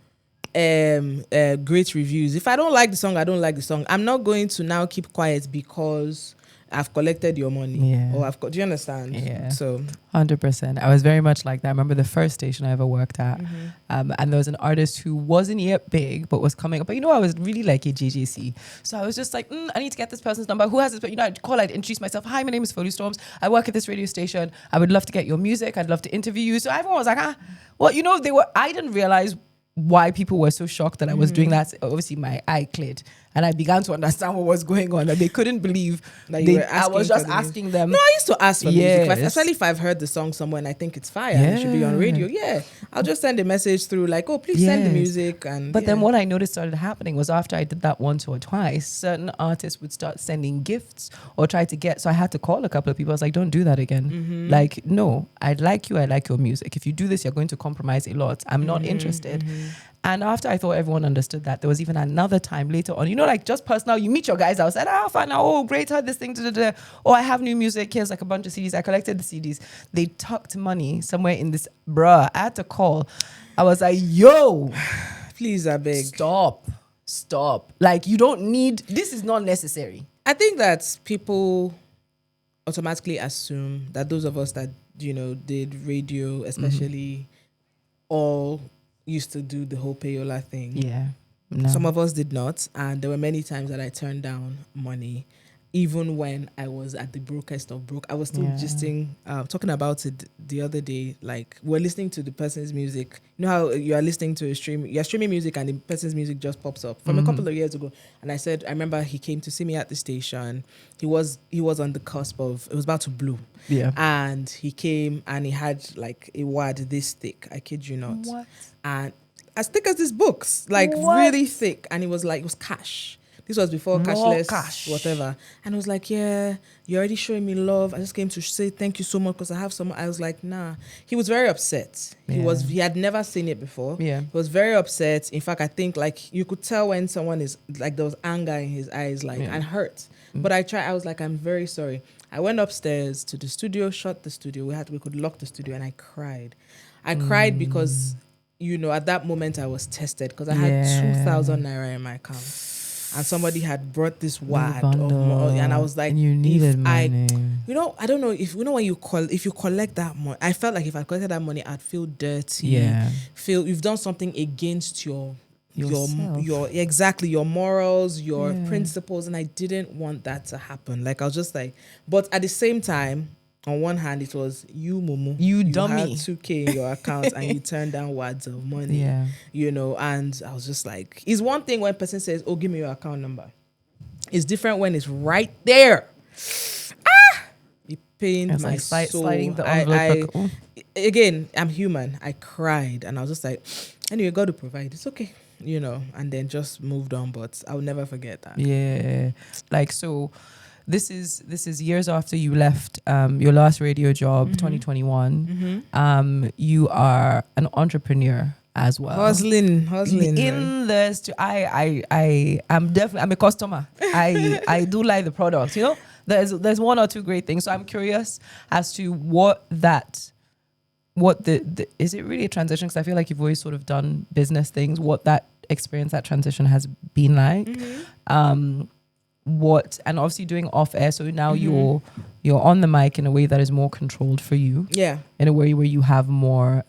great reviews. If I don't like the song, I don't like the song. I'm not going to now keep quiet because I've collected your money. Yeah. Or do you understand? Yeah. So 100%. I was very much like that. I remember the first station I ever worked at, and there was an artist who wasn't yet big but was coming up. But I was really like a JJC, so I was just like, I need to get this person's number. Who has this? But I'd call, I'd introduce myself. Hi, my name is Folu Storms. I work at this radio station. I would love to get your music. I'd love to interview you. So everyone was like, well, they were. I didn't realize why people were so shocked that I was doing that. Obviously, my eye cleared and I began to understand what was going on. And they couldn't believe that you were I was just asking them. No, I used to ask for Yes. music, especially if I've heard the song somewhere and I think it's fire and it should be on radio. Yeah, I'll just send a message through like, oh, please send the music. But then what I noticed started happening was after I did that once or twice, certain artists would start sending gifts or try to get. So I had to call a couple of people. I was like, don't do that again. Like, no, I like you. I like your music. If you do this, you're going to compromise a lot. I'm not interested. And after I thought everyone understood that, there was even another time later on, like just personal, you meet your guys outside, fine, oh, great, heard this thing, oh, I have new music, here's like a bunch of CDs, I collected the CDs. They tucked money somewhere in this, I had to call. I was like, yo. Please, I beg. Stop. Like, you don't need, this is not necessary. I think that people automatically assume that those of us that, did radio, especially, all used to do the whole payola thing. Yeah. No. Some of us did not. And there were many times that I turned down money, even when I was at the brokest of broke. I was still gisting, talking about it the other day. Like, we're listening to the person's music. You know how you are listening to you're streaming music and the person's music just pops up from a couple of years ago. And I remember he came to see me at the station. He was on the cusp of, it was about to blow. Yeah. And he came and he had like a word this thick. I kid you not. What? And as thick as his books, like really thick. And it was cash. This was before cashless, whatever. And I was like, yeah, you're already showing me love. I just came to say thank you so much because I have some. I was like, nah. He was very upset. He had never seen it before. Yeah. He was very upset. In fact, I think like you could tell when someone is like, there was anger in his eyes, and hurt. But I was like, I'm very sorry. I went upstairs to the studio, shut the studio. We could lock the studio, and I cried. I cried because, at that moment I was tested because I had 2,000 naira in my account. And somebody had brought this wad of money, and I was like, and you needed money. I don't know if when if you collect that money, I felt like if I collected that money, I'd feel dirty. Yeah. Feel you've done something against your Yourself. your morals, your principles, and I didn't want that to happen. Like I was just like, but at the same time, on one hand, it was you, Mumu. You dummy. Had 2K in your account and you turned down wads of money. Yeah. And I was just like, it's one thing when a person says, oh, give me your account number. It's different when it's right there. It pained It's my like soul. sliding the envelope. Again, I'm human. I cried and I was just like, anyway, God to provide. It's okay, and then just moved on. But I'll never forget that. Yeah, like so. This is years after you left your last radio job, 2021. You are an entrepreneur as well. Hustling. In this, I'm a customer. I do like the products. There's one or two great things. So I'm curious as to what the is it really a transition? Because I feel like you've always sort of done business things. What that experience, that transition has been like. And obviously doing off air, so now you're on the mic in a way that is more controlled for you, in a way where you have more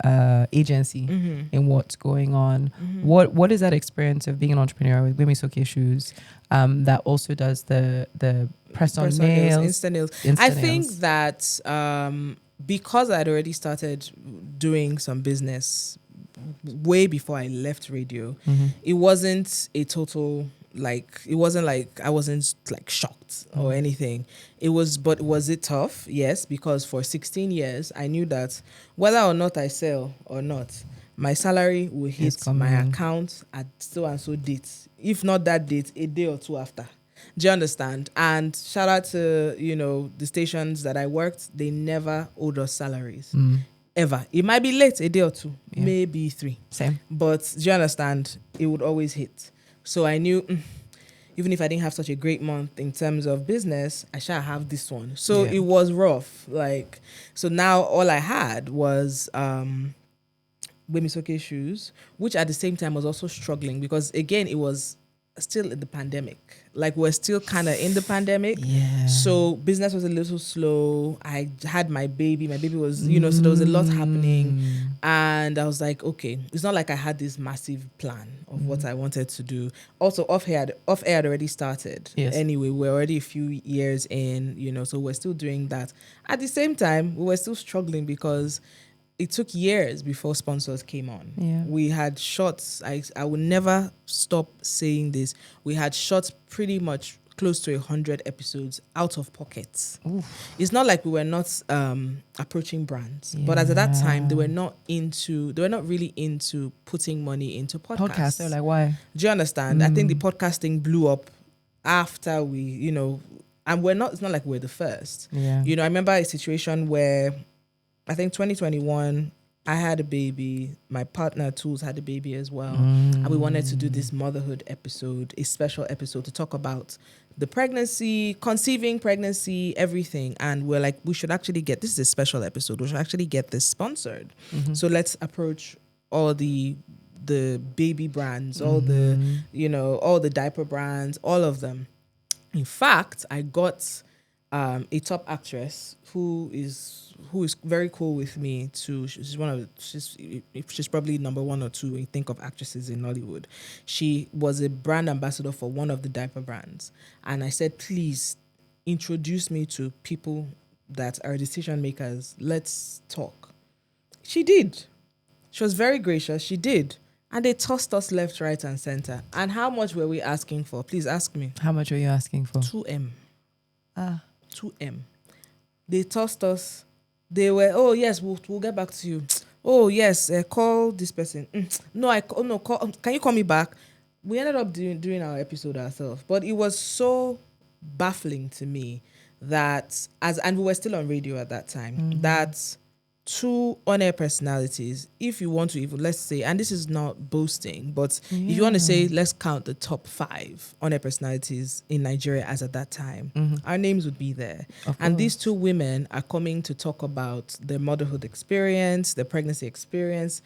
agency in what's going on. What is that experience of being an entrepreneur with Gbemi Shoes that also does the press on nails, instant nails? I think that because I'd already started doing some business way before I left radio, it wasn't a total, it wasn't like I wasn't like shocked or anything. But was it tough? Yes, because for 16 years I knew that whether or not I sell or not, my salary will hit my account at so and so date. If not that date, a day or two after. Do you understand? And shout out to the stations that I worked, they never owed us salaries. Ever. It might be late a day or two, maybe 3. Same. But do you understand? It would always hit. So I knew, even if I didn't have such a great month in terms of business, I shall have this one. So it was rough. So now all I had was Gbemi Shoes, which at the same time was also struggling because again, it was still in the pandemic. We're still kind of in the pandemic. Yeah. So business was a little slow. I had my baby. My baby was, so there was a lot happening. And I was like, okay, it's not like I had this massive plan of what I wanted to do. Also, off air had already started. Yes. Anyway, we're already a few years in, so we're still doing that. At the same time, we were still struggling because it took years before sponsors came on. Yeah. We had shots. I will never stop saying this. We had shots pretty much close to 100 episodes out of pockets. Oof. It's not like we were not approaching brands, but at that time they were not really into putting money into podcasts. So why? Do you understand? I think the podcasting blew up after we, and it's not like we're the first. Yeah. I remember a situation where I think 2021, I had a baby. My partner, Tools, had a baby as well. And we wanted to do this motherhood episode, a special episode to talk about the pregnancy, conceiving pregnancy, everything. And we're like, we should actually this is a special episode. We should actually get this sponsored. So let's approach all the baby brands, all the, all the diaper brands, all of them. In fact, I got a top actress who is very cool with me too. She's probably number 1 or 2 when you think of actresses in Nollywood. She was a brand ambassador for one of the diaper brands. And I said, please introduce me to people that are decision makers. Let's talk. She did. She was very gracious. She did. And they tossed us left, right, and center. And how much were we asking for? Please ask me. How much were you asking for? 2M. 2M. They tossed us. They were, oh yes, we'll get back to you. Oh yes, call this person. Call. Can you call me back? We ended up doing our episode ourselves, but it was so baffling to me that and we were still on radio at that time. That 2 on-air personalities, if you want to even, let's say, and this is not boasting, but if you want to say, let's count the top 5 on-air personalities in Nigeria as at that time, our names would be there. And these 2 women are coming to talk about their motherhood experience, their pregnancy experience.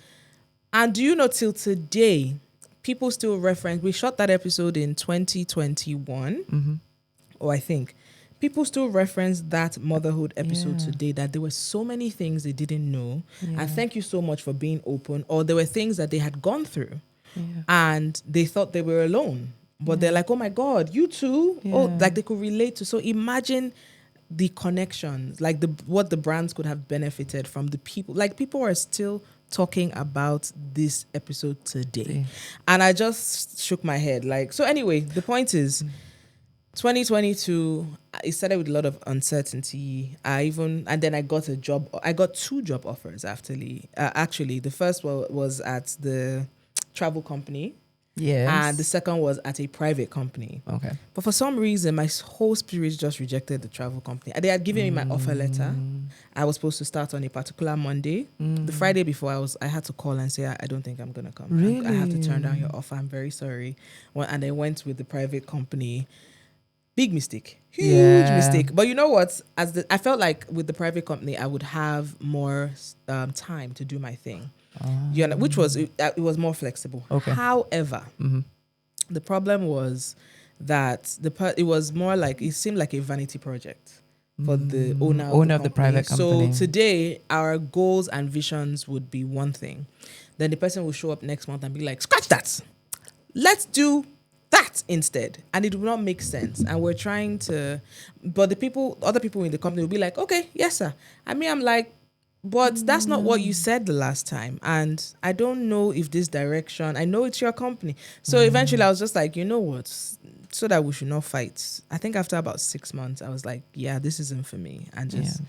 And do you know, till today, people still reference, we shot that episode in 2021, or I think, people still reference that motherhood episode today, that there were so many things they didn't know. And thank you so much for being open. Or there were things that they had gone through and they thought they were alone. But they're like, oh my God, you too? Oh, like they could relate to. So imagine the connections, like what the brands could have benefited from the people. Like people are still talking about this episode today. And I just shook my head. So anyway, the point is, 2022, it started with a lot of uncertainty. And then I got a job. I got 2 job offers actually. The first one was at the travel company. Yes. And the second was at a private company. Okay. But for some reason, my whole spirit just rejected the travel company. They had given me my offer letter. I was supposed to start on a particular Monday. The Friday before, I had to call and say, I don't think I'm going to come. Really? I have to turn down your offer. I'm very sorry. And I went with the private company. Big mistake. Huge mistake. But you know what? I felt like with the private company, I would have more time to do my thing. Which was it was more flexible. Okay. However, the problem was that it was more like it seemed like a vanity project for the owner of the private company. So today, our goals and visions would be one thing. Then the person will show up next month and be like, "Scratch that. Let's do that instead," and it will not make sense. And we're trying to, but other people in the company will be like, "Okay, yes, sir." I'm like, but that's not what you said the last time. And I don't know if this direction, I know it's your company. So eventually I was just like, you know what? So that we should not fight. I think after about 6 months, I was like, yeah, this isn't for me. And just,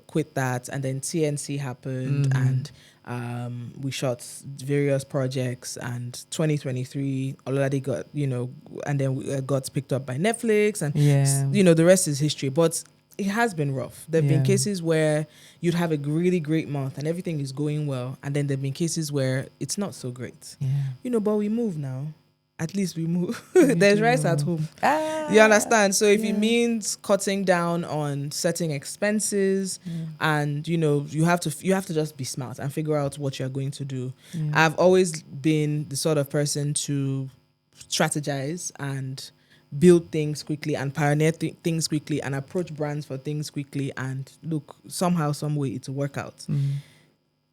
quit that. And then TNC happened and we shot various projects. And 2023, already got, and then we got picked up by Netflix. And, the rest is history. But it has been rough. There have been cases where you'd have a really great month and everything is going well. And then there have been cases where it's not so great. Yeah. But we move now. At least we move. There's rice at home. You understand? So if it means cutting down on certain expenses and, you have to just be smart and figure out what you're going to do. I've always been the sort of person to strategize and build things quickly and pioneer things quickly and approach brands for things quickly and look, somehow, some way it'll work out.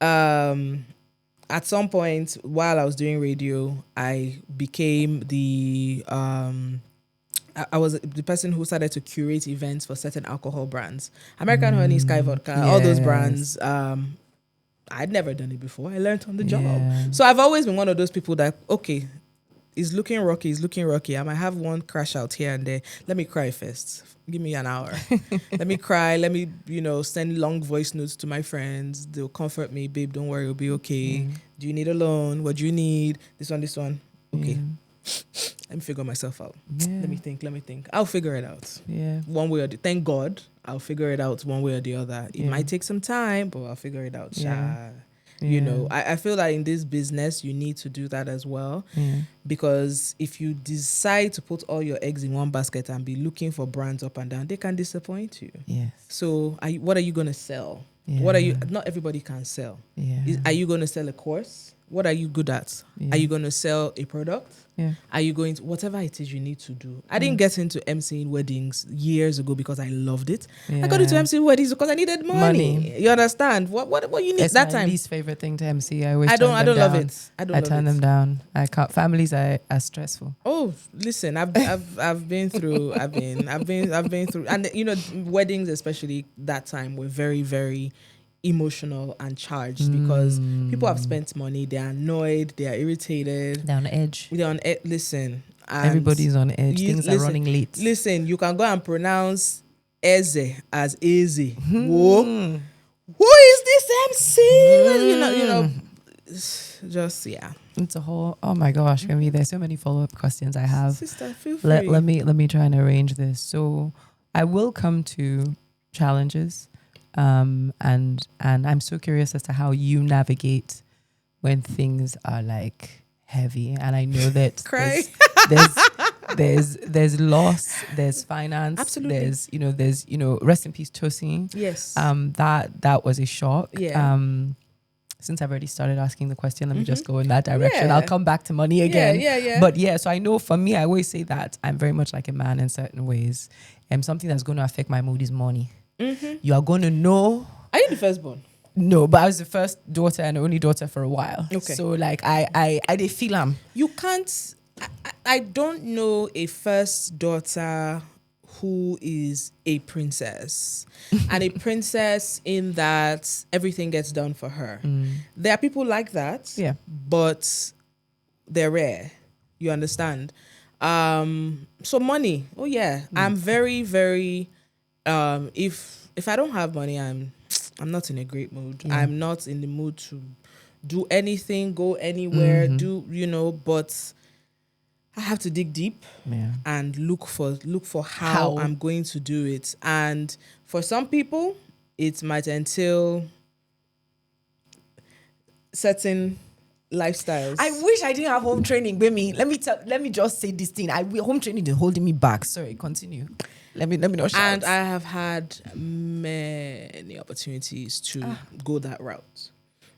At some point while I was doing radio, I became I was the person who started to curate events for certain alcohol brands. American Honey, Sky Vodka, all those brands. I'd never done it before. I learned on the job. So I've always been one of those people that, okay, it's looking rocky. I might have one crash out here and there. Let me cry first. Give me an hour. Let me cry. Let me, send long voice notes to my friends. They'll comfort me. Babe, don't worry. It'll be okay. Do you need a loan? What do you need? This one. Okay. Let me figure myself out. Let me think. I'll figure it out. One way or the other. Thank God, I'll figure it out one way or the other. It might take some time, but I'll figure it out. I feel like in this business, you need to do that as well. Because if you decide to put all your eggs in one basket and be looking for brands up and down, they can disappoint you. So what are you going to sell? Not everybody can sell. Are you going to sell a course? What are you good at? Are you going to sell a product? Are you going to, whatever it is you need to do? I didn't get into emceeing weddings years ago because I loved it. I got into emceeing weddings because I needed money. You understand? What you need it's that my time? Least favorite thing to MC. I don't love it. I turn them down. I can't. Families are stressful. Oh, listen, I've been through. I've been through, and weddings, especially that time, were very, very emotional and charged because people have spent money. They are annoyed. They are irritated. They're on edge. Listen, everybody's on edge. Things are running late. Listen, you can go and pronounce Eze as easy. Whoa. Who is this MC? Just It's a whole. Oh my gosh, Gbemi, there's so many follow-up questions I have. Sister, feel free. Let me try and arrange this. So I will come to challenges. And I'm so curious as to how you navigate when things are like heavy. And I know that there's loss, there's finance, absolutely. there's rest in peace Tosin. Yes. That was a shock. Since I've already started asking the question, let me just go in that direction. I'll come back to money again. But so I know for me, I always say that I'm very much like a man in certain ways. Something that's going to affect my mood is money. You are going to know. Are you the firstborn? No, but I was the first daughter and only daughter for a while. Okay. So like I did feel am. You can't. I don't know a first daughter who is a princess and a princess in that everything gets done for her. There are people like that. But they're rare. You understand? So money. Oh yeah. I'm very, very if I don't have money, I'm not in a great mood. I'm not in the mood to do anything, go anywhere, but I have to dig deep and look for how I'm going to do it. And for some people, it might entail certain lifestyles. I wish I didn't have home training, Gbemi. Let me just say this thing. Home training is holding me back. Sorry, continue. Let me not shout. And I have had many opportunities to go that route.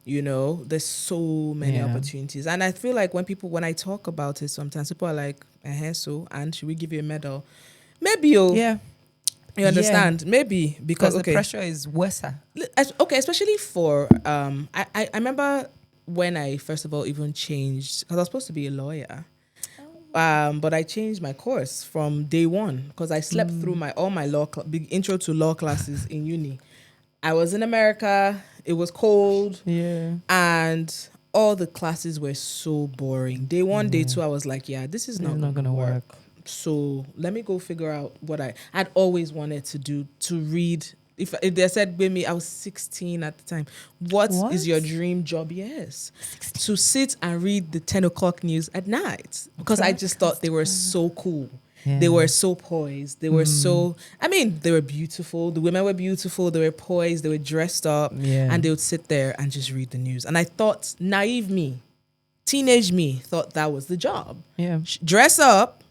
There's so many opportunities. And I feel like when I talk about it, sometimes people are like, so, and should we give you a medal? Maybe, yeah. You understand? Maybe, because the pressure is worse. Okay, especially for, I remember when I first of all even changed, because I was supposed to be a lawyer. But I changed my course from day one because I slept through all my big intro to law classes in uni. I was in America. It was cold. Yeah. And all the classes were so boring. Day one, day two, I was like, this is not going to work. So let me go figure out what I'd always wanted to do, to read. If they said, Gbemi, I was 16 at the time. What is your dream job? Yes. 16. To sit and read the 10 o'clock news at night. Because I just thought they were so cool. Yeah. They were so poised. They were they were beautiful. The women were beautiful. They were poised. They were dressed up. Yeah. And they would sit there and just read the news. And I thought, naive me, teenage me, thought that was the job. Yeah. Dress up.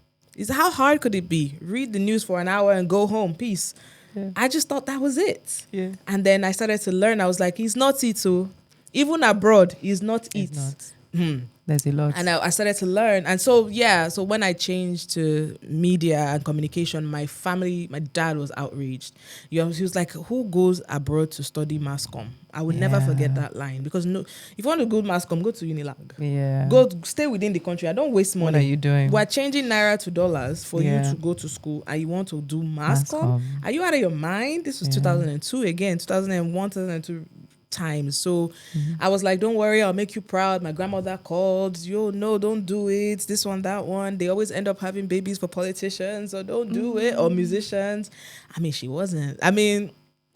How hard could it be? Read the news for an hour and go home. Peace. Yeah. I just thought that was it. Yeah. And then I started to learn. I was like, he's not it too. Even abroad, he's not it. There's a lot. And I started to learn. And so when I changed to media and communication, my dad was outraged. He was like, who goes abroad to study mass comm? I would never forget that line. Because if you want to go mass comm, go to Unilag. Yeah. Stay within the country. I don't waste money. What are you doing? We're changing naira to dollars for you to go to school and you want to do mass comm? Are you out of your mind? This was 2002 again, 2001, 2002 times. So I was like, don't worry, I'll make you proud. My grandmother called, no, don't do it. This one, that one. They always end up having babies for politicians, so don't do it. Or musicians. I mean, she wasn't. I mean,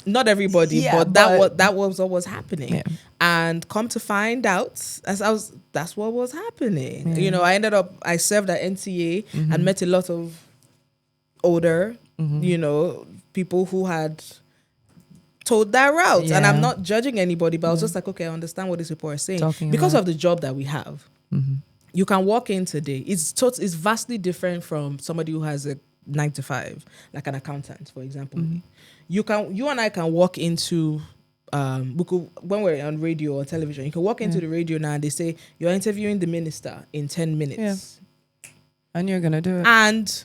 not everybody, but that was what was happening. Yeah. And come to find out, that's what was happening. Yeah. I served at NTA and met a lot of older, people who had told that route. And I'm not judging anybody, but I was just like, okay, I understand what these people are saying. Because of the job that we have. You can walk in today. It's vastly different from somebody who has a 9 to 5, like an accountant, for example. You and I can walk into when we're on radio or television, you can walk into the radio now and they say you're interviewing the minister in 10 minutes. Yeah. And you're gonna do it. And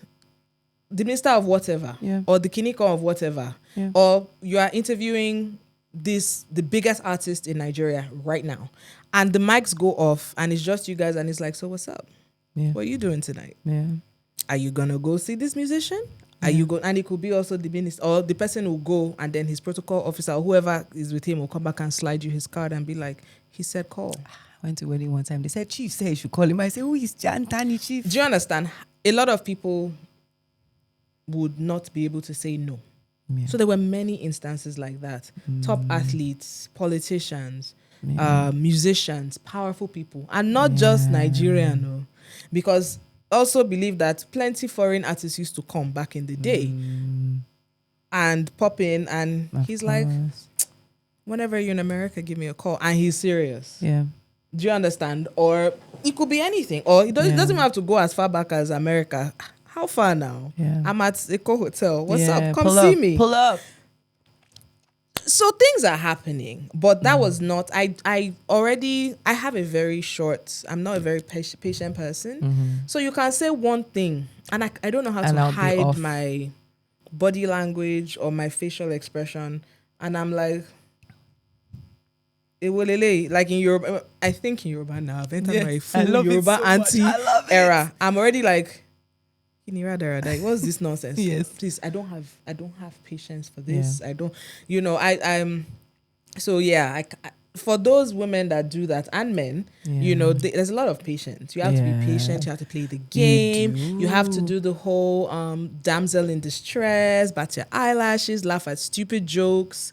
the minister of whatever, or the Kiniko of whatever, or you are interviewing the biggest artist in Nigeria right now, and the mics go off and it's just you guys and it's like, so what's up? Yeah. What are you doing tonight? Yeah. Are you gonna go see this musician? Are you and it could be also the minister or the person will go and then his protocol officer or whoever is with him will come back and slide you his card and be like, he said call. I went to a wedding one time. They said, Chief said you should call him. I said, who is Jantani Chief? Do you understand? A lot of people would not be able to say no. Yeah. So there were many instances like that. Top athletes, politicians, musicians, powerful people, and not just Nigerian. No. Because also believe that plenty foreign artists used to come back in the day and pop in and he's like, whenever you're in America, give me a call. And he's serious. Yeah. Do you understand? Or it could be anything. Or it doesn't even have to go as far back as America. How far now? Yeah. I'm at Eco Hotel. What's up? Come see me. Pull up. So things are happening, but that was not, I have a very short, I'm not a very patient person. So you can say one thing and I don't know how to hide my body language or my facial expression. And I'm like, like in Yoruba, I think in Yoruba now, I've entered my full Yoruba auntie era. I'm already like, what's this nonsense? Yes. Please, I don't have patience for this. Yeah. I don't, I'm so for those women that do that and men, there's a lot of patience. You have to be patient. You have to play the game. You have to do the whole damsel in distress, bat your eyelashes, laugh at stupid jokes.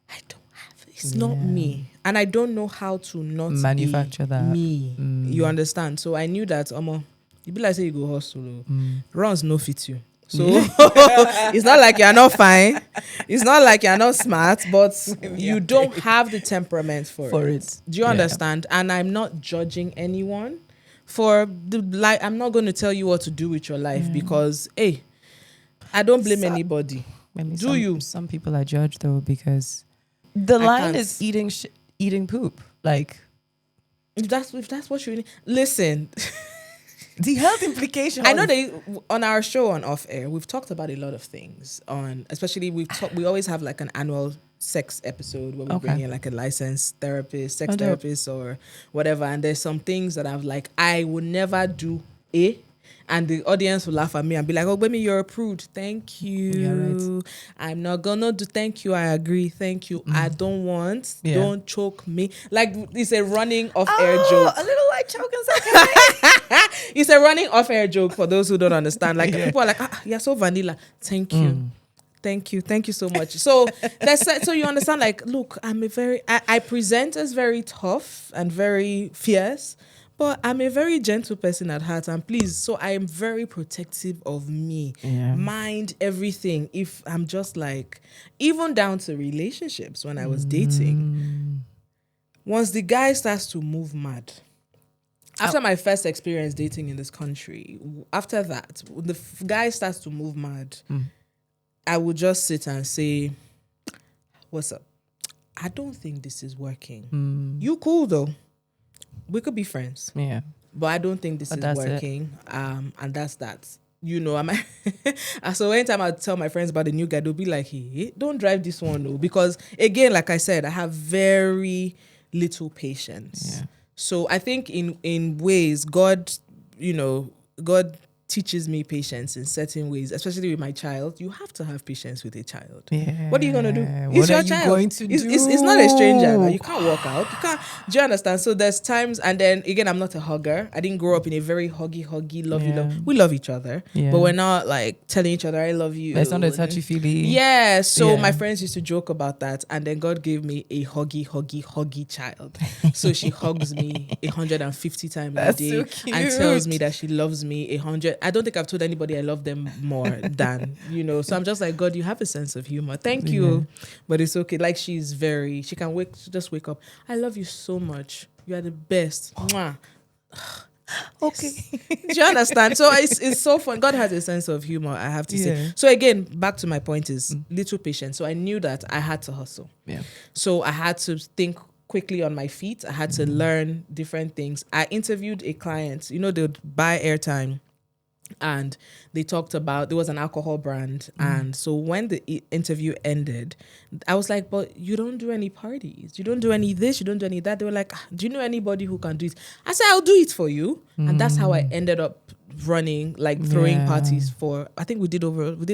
I don't have it. It's not me. And I don't know how to not manufacture be that. Me. You understand? So I knew that, you be like, say you go hustle. Runs no fit you. So it's not like you're not fine. It's not like you're not smart, but you don't have the temperament for it. Do you understand? And I'm not judging anyone for I'm not going to tell you what to do with your life because, hey, I don't blame anybody. Some people are judged though because the line is eating poop. Like, if that's what you listen. The health implications. I know on our show on Off Air, we've talked about a lot of things. Especially we always have like an annual sex episode where we bring in like a licensed therapist, sex therapist or whatever. And there's some things that I've like, I would never do and the audience will laugh at me and be like, oh, Gbemi, you're a prude. Thank you. Yeah, right. I'm not gonna do thank you. I agree. Thank you. I don't want. Don't choke me. Like it's a running off air joke. A little like choking's okay. It's a running off air joke for those who don't understand. Like people are like, you're so vanilla. Thank you. Thank you. Thank you so much. So so you understand, like, look, I present as very tough and very fierce, but I'm a very gentle person at heart. And please, so I am very protective of me. Yeah. Mind everything. If I'm just like, even down to relationships when I was dating, once the guy starts to move mad, after my first experience dating in this country, after that, the guy starts to move mad, I would just sit and say, what's up? I don't think this is working. You cool though. We could be friends. Yeah. But I don't think this is working. And that's that. So anytime I tell my friends about the new guy, they'll be like, hey, don't drive this one though. Because again, like I said, I have very little patience. Yeah. So I think in ways, God teaches me patience in certain ways, especially with my child. You have to have patience with a child. Yeah. What are you going to do? It's your child. Going to do? It's not a stranger. Like, you can't walk out. You can't. Do you understand? So there's times, and then again, I'm not a hugger. I didn't grow up in a very huggy, love. We love each other, but we're not like telling each other, I love you. That's not a touchy-feely. Yeah. So my friends used to joke about that. And then God gave me a huggy child. So she hugs me 150 times a day and tells me that she loves me 100. I don't think I've told anybody I love them more than, So I'm just like, God, you have a sense of humor. Thank you. But it's okay. Like she can just wake up. I love you so much. You are the best. Mwah. Okay. Do you understand? So it's so fun. God has a sense of humor, I have to say. So again, back to my point is little patience. So I knew that I had to hustle. Yeah. So I had to think quickly on my feet. I had to learn different things. I interviewed a client. They'd buy airtime. And they talked about, there was an alcohol brand. And so when the interview ended, I was like, but you don't do any parties. You don't do any this. You don't do any that. They were like, do you know anybody who can do it? I said, I'll do it for you. And that's how I ended up running, like throwing parties for, I think we did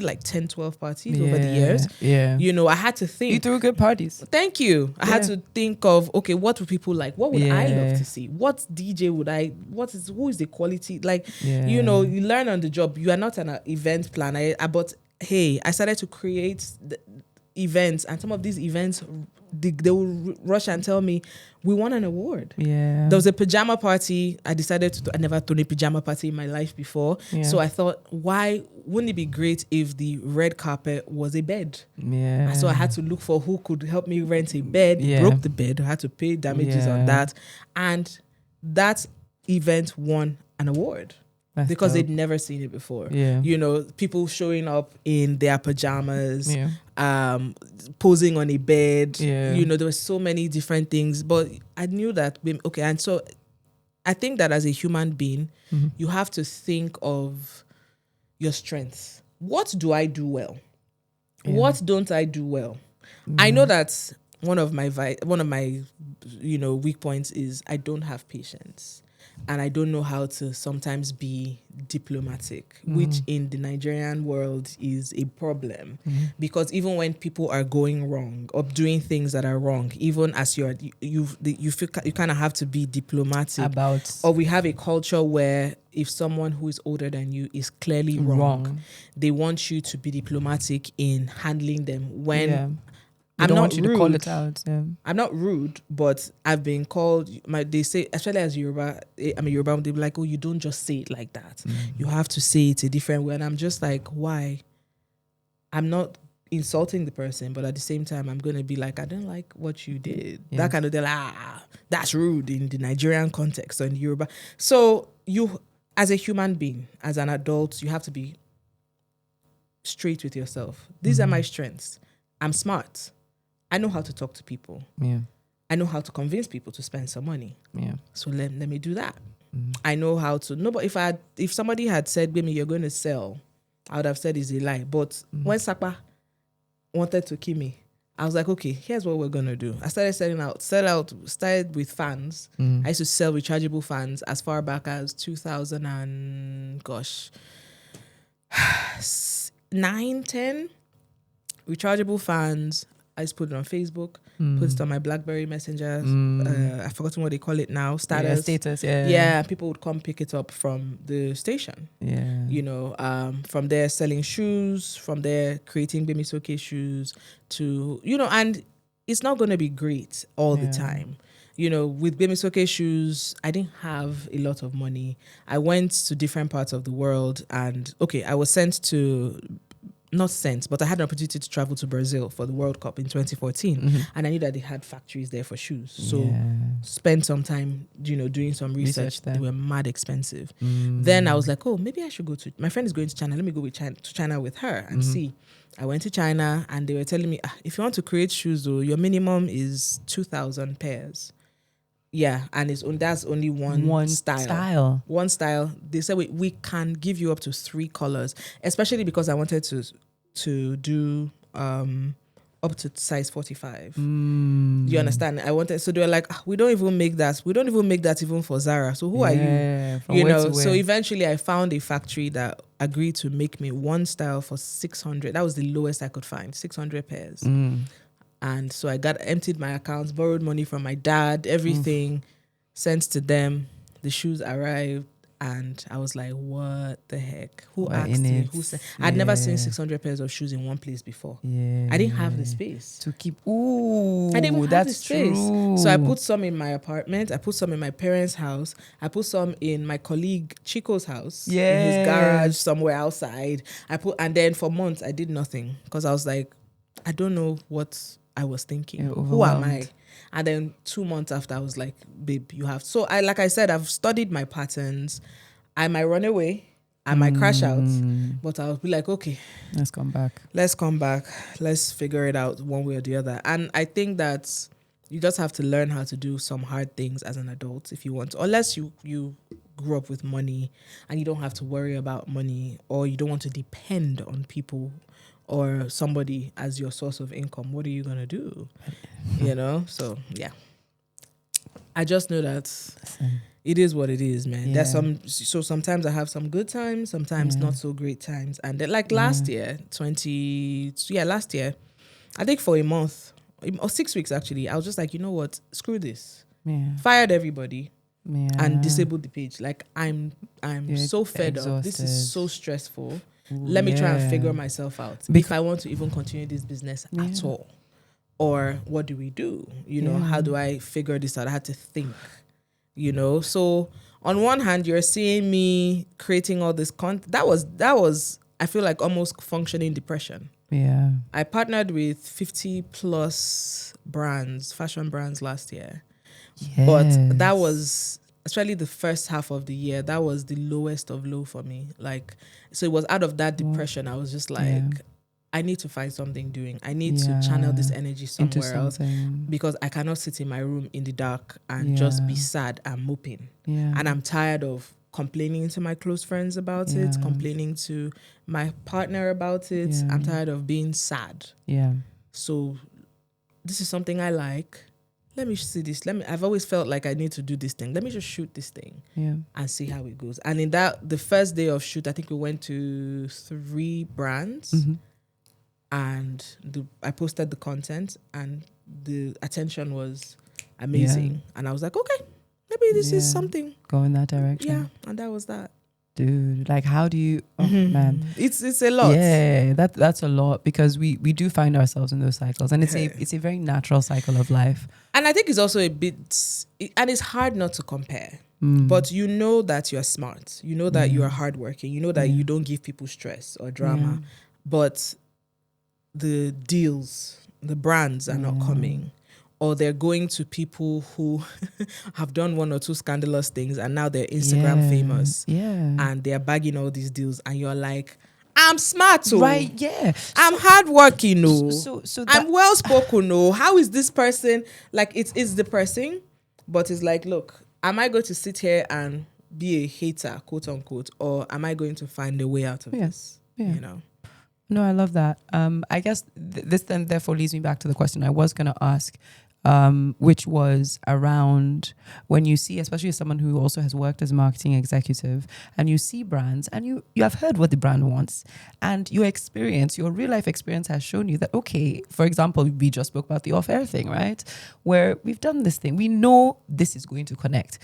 like 10, 12 parties over the years. Yeah. I had to think. You threw good parties. Thank you. I had to think of, okay, what would people like? What would I love to see? What DJ would who is the quality? Like, you learn on the job. You are not an event planner. But hey, I started to create events, and some of these events, they will rush and tell me, we won an award. Yeah. There was a pajama party. I never thrown a pajama party in my life before. Yeah. So I thought, why wouldn't it be great if the red carpet was a bed? Yeah. So I had to look for who could help me rent a bed. Yeah. Broke the bed. I had to pay damages on that. And that event won an award. That's because dope. They'd never seen it before. Yeah. People showing up in their pajamas, posing on a bed. Yeah. There were so many different things. But I knew that, okay, and so I think that as a human being, you have to think of your strengths. What do I do well? Yeah. What don't I do well? I know that one of my weak points is I don't have patience. and I don't know how to sometimes be diplomatic, which in the Nigerian world is a problem, because even when people are going wrong or doing things that are wrong, even as you feel you kind of have to be diplomatic About, or we have a culture where if someone who is older than you is clearly wrong, they want you to be diplomatic in handling them when They I'm don't not want you rude. to call it out. Yeah. I'm not rude, but I've been called. They say, especially as Yoruba, I'm a Yoruba. They be like, "Oh, you don't just say it like that. You have to say it a different way." And I'm just like, "Why?" I'm not insulting the person, but at the same time, I'm gonna be like, "I don't like what you did." Yes. That kind of they're like, that's rude in the Nigerian context or in Yoruba. So you, as a human being, as an adult, you have to be straight with yourself. These are my strengths. I'm smart. I know how to talk to people. Yeah. I know how to convince people to spend some money. Yeah. So let me do that. I know how to. No, but if somebody had said, "Gbemi, you're going to sell," I would have said it's a lie. But when Sapa wanted to kill me, I was like, okay, here's what we're gonna do. I started started with fans. I used to sell rechargeable fans as far back as 2000 and 9, 10. Rechargeable fans. I just put it on Facebook, put it on my BlackBerry Messenger. I've forgotten what they call it now. Status. Yeah, people would come pick it up from the station. Yeah. You know, from there selling shoes, from there creating Gbemi Soke shoes to, and it's not going to be great all the time. You know, with Gbemi Soke shoes, I didn't have a lot of money. I went to different parts of the world and, I was not sent, but I had an opportunity to travel to Brazil for the World Cup in 2014. And I knew that they had factories there for shoes. So spent some time, doing some research. They were mad expensive. Then I was like, maybe I should go to, my friend is going to China. Let me go to China with her and see. I went to China and they were telling me, if you want to create shoes, though, your minimum is 2,000 pairs. Yeah, and that's only one style. One style. They said we can give you up to 3 colors, especially because I wanted to do up to size 45. You understand? So they were like, we don't even make that. We don't even make that even for Zara. So who are you? So eventually I found a factory that agreed to make me one style for 600. That was the lowest I could find, 600 pairs. And so I emptied my accounts, borrowed money from my dad, everything, sent to them. The shoes arrived, and I was like, what the heck? Who asked me? Who said? I'd never seen 600 pairs of shoes in one place before. Yeah. I didn't have the space. To keep, I didn't have the space. True. So I put some in my apartment. I put some in my parents' house. I put some in my colleague Chico's house. In his garage, somewhere outside. And then for months, I did nothing because I was like, I don't know what I was thinking. Who am I? And then 2 months after, I was like, babe, you have. So like I said, I've studied my patterns. I might run away. I might crash out. But I'll be like, okay. Let's come back. Let's figure it out one way or the other. And I think that you just have to learn how to do some hard things as an adult if you want to. Unless you grew up with money and you don't have to worry about money, or you don't want to depend on people or somebody as your source of income. What are you going to do? So yeah. I just know that it is what it is, man. Yeah. So sometimes I have some good times, sometimes not so great times. And then, like last year, I think for a month or 6 weeks actually, I was just like, you know what? Screw this. Yeah. Fired everybody. Yeah. And disabled the page. Like I'm so fed up. This is so stressful. Let me try and figure myself out if I want to even continue this business at all. Or what do we do? How do I figure this out? I had to think, So on one hand, you're seeing me creating all this content. That was, I feel like, almost functioning depression. Yeah. I partnered with 50 plus fashion brands last year. Yes. But that was, especially the first half of the year, that was the lowest of low for me. Like, so it was out of that depression. I was just like, I need to find something doing. I need to channel this energy somewhere else, because I cannot sit in my room in the dark and just be sad and moping. Yeah. And I'm tired of complaining to my close friends about it, complaining to my partner about it. Yeah. I'm tired of being sad. Yeah. So this is something I like. let me see this. I've always felt like I need to do this thing. Let me just shoot this thing and see how it goes. And in the first day of shoot, I think we went to 3 brands and I posted the content and the attention was amazing. And I was like, okay, maybe this is something. Go in that direction. Yeah. And that was that. Dude, like how do you man, it's a lot. That's a lot, because we do find ourselves in those cycles, and it's a very natural cycle of life. And I think it's also a bit, and it's hard not to compare, but you know that you're smart, you know that you are hardworking, you know that you don't give people stress or drama, but the deals, the brands are not coming. Or they're going to people who have done 1 or 2 scandalous things and now they're Instagram famous. And they're bagging all these deals. And you're like, I'm smart, too. Right, yeah. I'm hardworking, no. So I'm well spoken, no. How is this person? Like, it's depressing, but it's like, look, am I going to sit here and be a hater, quote unquote, or am I going to find a way out of this? You know? No, I love that. I guess this then therefore leads me back to the question I was going to ask. Which was around when you see, especially as someone who also has worked as a marketing executive, and you see brands and you have heard what the brand wants, and your real life experience has shown you that, okay, for example, we just spoke about the off-air thing, right? Where we've done this thing. We know this is going to connect.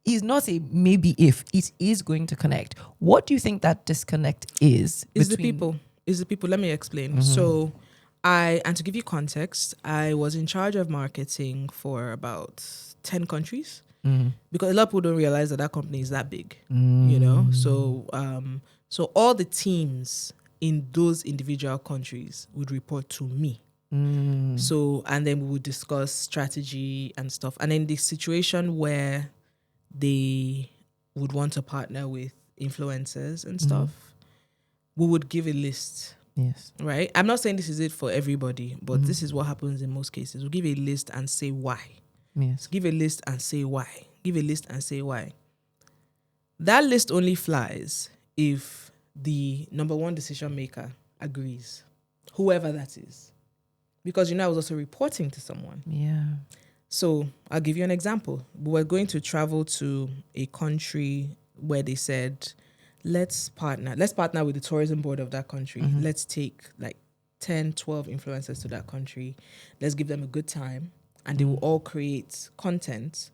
It's not a maybe if, it is going to connect. What do you think that disconnect is? It's the people. Let me explain. So and to give you context, I was in charge of marketing for about 10 countries because a lot of people don't realize that company is that big, you know? So, so all the teams in those individual countries would report to me. So, and then we would discuss strategy and stuff. And in the situation where they would want to partner with influencers and stuff, we would give a list. Yes. Right? I'm not saying this is it for everybody, but this is what happens in most cases. We'll give a list and say why. Yes. Give a list and say why. Give a list and say why. That list only flies if the number one decision maker agrees, whoever that is. Because, I was also reporting to someone. Yeah. So I'll give you an example. We were going to travel to a country where they said, let's partner with the tourism board of that country. Let's take like 10, 12 influencers to that country. Let's give them a good time. And they will all create content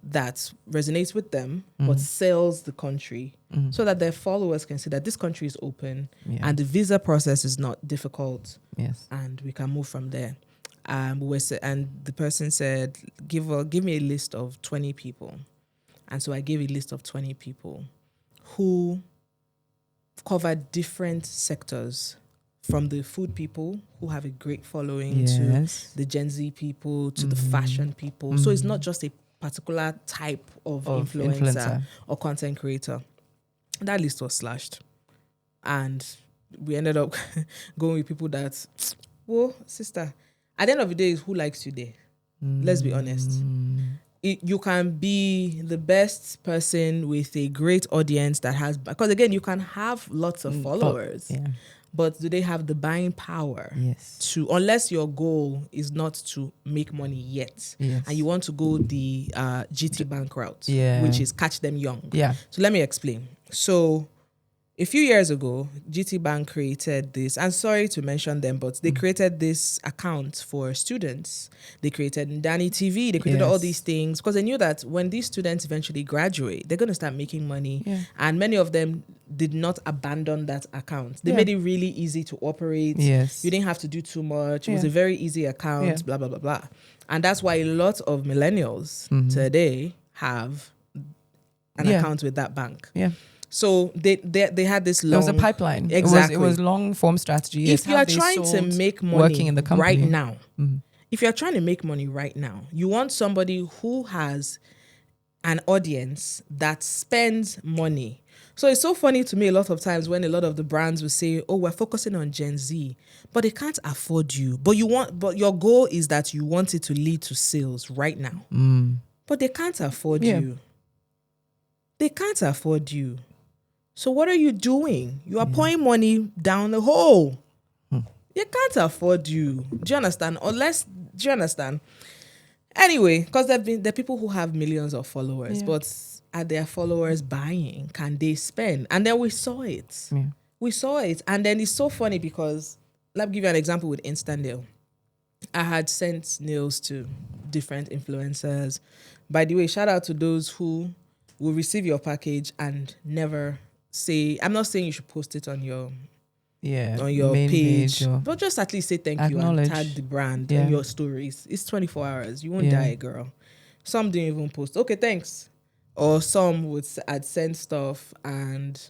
that resonates with them, but sells the country so that their followers can see that this country is open and the visa process is not difficult. Yes. And we can move from there. And the person said, give me a list of 20 people. And so I gave a list of 20 people who covered different sectors, from the food people who have a great following to the Gen Z people to the fashion people. So it's not just a particular type of influencer or content creator. That list was slashed. And we ended up going with people that, whoa, sister, at the end of the day, it's who likes you there. Let's be honest. You can be the best person with a great audience that has, because again, you can have lots of followers, but do they have the buying power to, unless your goal is not to make money yet, and you want to go the GT Bank route, which is catch them young. So let me explain. So a few years ago, GT Bank created this, and sorry to mention them, but they created this account for students. They created Ndani TV. They created all these things because they knew that when these students eventually graduate, they're going to start making money. And many of them did not abandon that account. They made it really easy to operate. You didn't have to do too much. It was a very easy account, blah, blah, blah, blah. And that's why a lot of millennials today have an account with that bank. So they had this long... There was a pipeline. Exactly. It was long form strategy. If you are trying to make money working in the company right now, if you're trying to make money right now, you want somebody who has an audience that spends money. So it's so funny to me a lot of times when a lot of the brands will say, oh, we're focusing on Gen Z, but they can't afford you. But your goal is that you want it to lead to sales right now. But they can't afford you. They can't afford you. So what are you doing? You are pouring money down the hole. They can't afford you. Do you understand? Do you understand? Anyway, because there are people who have millions of followers, Yeah. but are their followers buying? Can they spend? And then we saw it. Yeah. We saw it. And then it's so funny because, let me give you an example with Instant Nail. I had sent nails to different influencers. By the way, shout out to those who will receive your package and never say, I'm not saying you should post it on your main page, or but just at least say thank you and acknowledge. tag the brand Yeah. in your stories. It's 24 hours. You won't Yeah. die, girl. Some didn't even post. Okay, thanks. Or some I'd send stuff and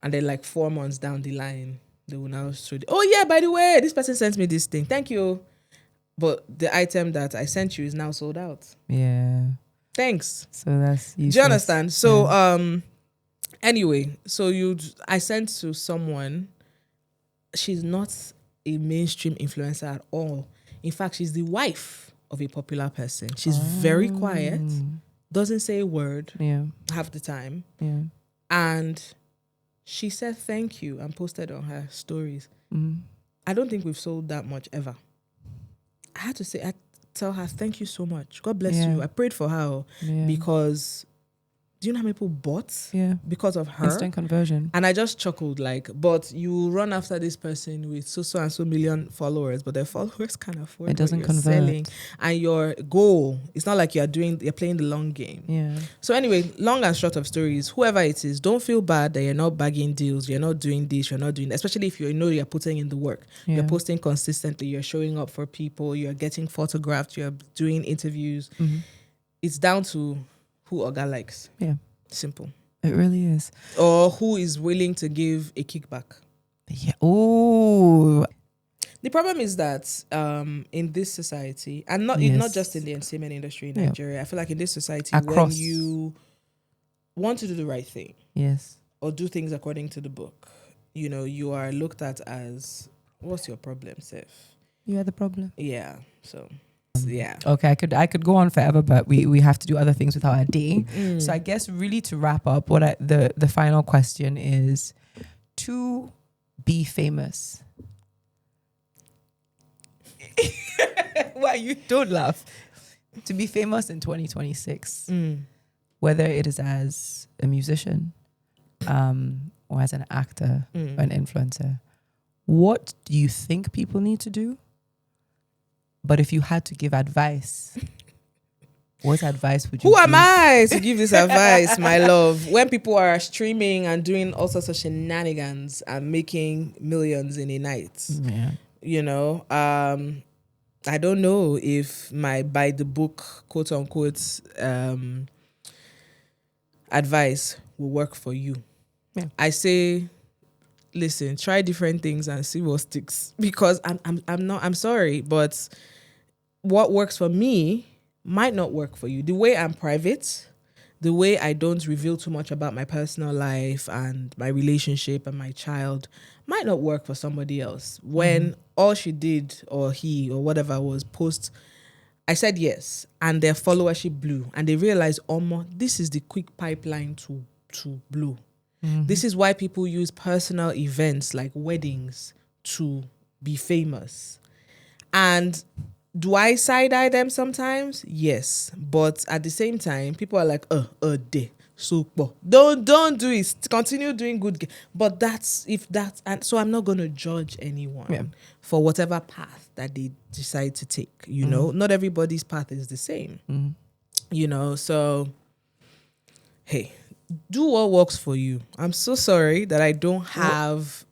then like 4 months down the line, they will now show oh yeah, by the way, this person sent me this thing. Thank you. But the item that I sent you is now sold out. Yeah. Thanks. So that's useless. Do you understand? So anyway, so I sent to someone. She's not a mainstream influencer at all. In fact, she's the wife of a popular person. She's very quiet, doesn't say a word half the time. Yeah. And she said thank you and posted on her stories. I don't think we've sold that much ever. I had to tell her, thank you so much. God bless you. I prayed for her because do you know how many people bought because of her? Instant conversion. And I just chuckled but you run after this person with so and so million followers, but their followers can't afford it doesn't what you're convert. selling. And your goal, it's not like you're playing the long game. Yeah. So anyway, long and short of stories, whoever it is, don't feel bad that you're not bagging deals, you're not doing this, you're not doing that, especially if you're putting in the work. You're posting consistently, you're showing up for people, you're getting photographed, you're doing interviews. It's down to who Oga likes. Yeah. Simple. It really is. Or who is willing to give a kickback. Yeah. Oh. The problem is that in this society, and not just in the entertainment industry in Nigeria, I feel like in this society, across, when you want to do the right thing, or do things according to the book, you are looked at as, what's your problem, Seth? You are the problem. Yeah. So yeah. Okay, I could go on forever, but we have to do other things with our day. So I guess really to wrap up, the final question is to be famous. Why you don't laugh? To be famous in 2026, whether it is as a musician, or as an actor, or an influencer, what do you think people need to do? But if you had to give advice, what advice would you give? Who am I to give this advice, my love? When people are streaming and doing all sorts of shenanigans and making millions in a night. Yeah. I don't know if my by the book, quote unquote, advice will work for you. Yeah. I say, listen, try different things and see what sticks. Because I'm sorry, but what works for me might not work for you. The way I'm private, the way I don't reveal too much about my personal life and my relationship and my child might not work for somebody else. When all she did, or he or whatever, was post, I said yes, and their followership blew, and they realized, this is the quick pipeline to blow. This is why people use personal events like weddings to be famous. And do I side-eye them sometimes? Yes. But at the same time, people are like, so don't do it. Continue doing good. But and so I'm not going to judge anyone for whatever path that they decide to take. Not everybody's path is the same. So hey, do what works for you. I'm so sorry that I don't have,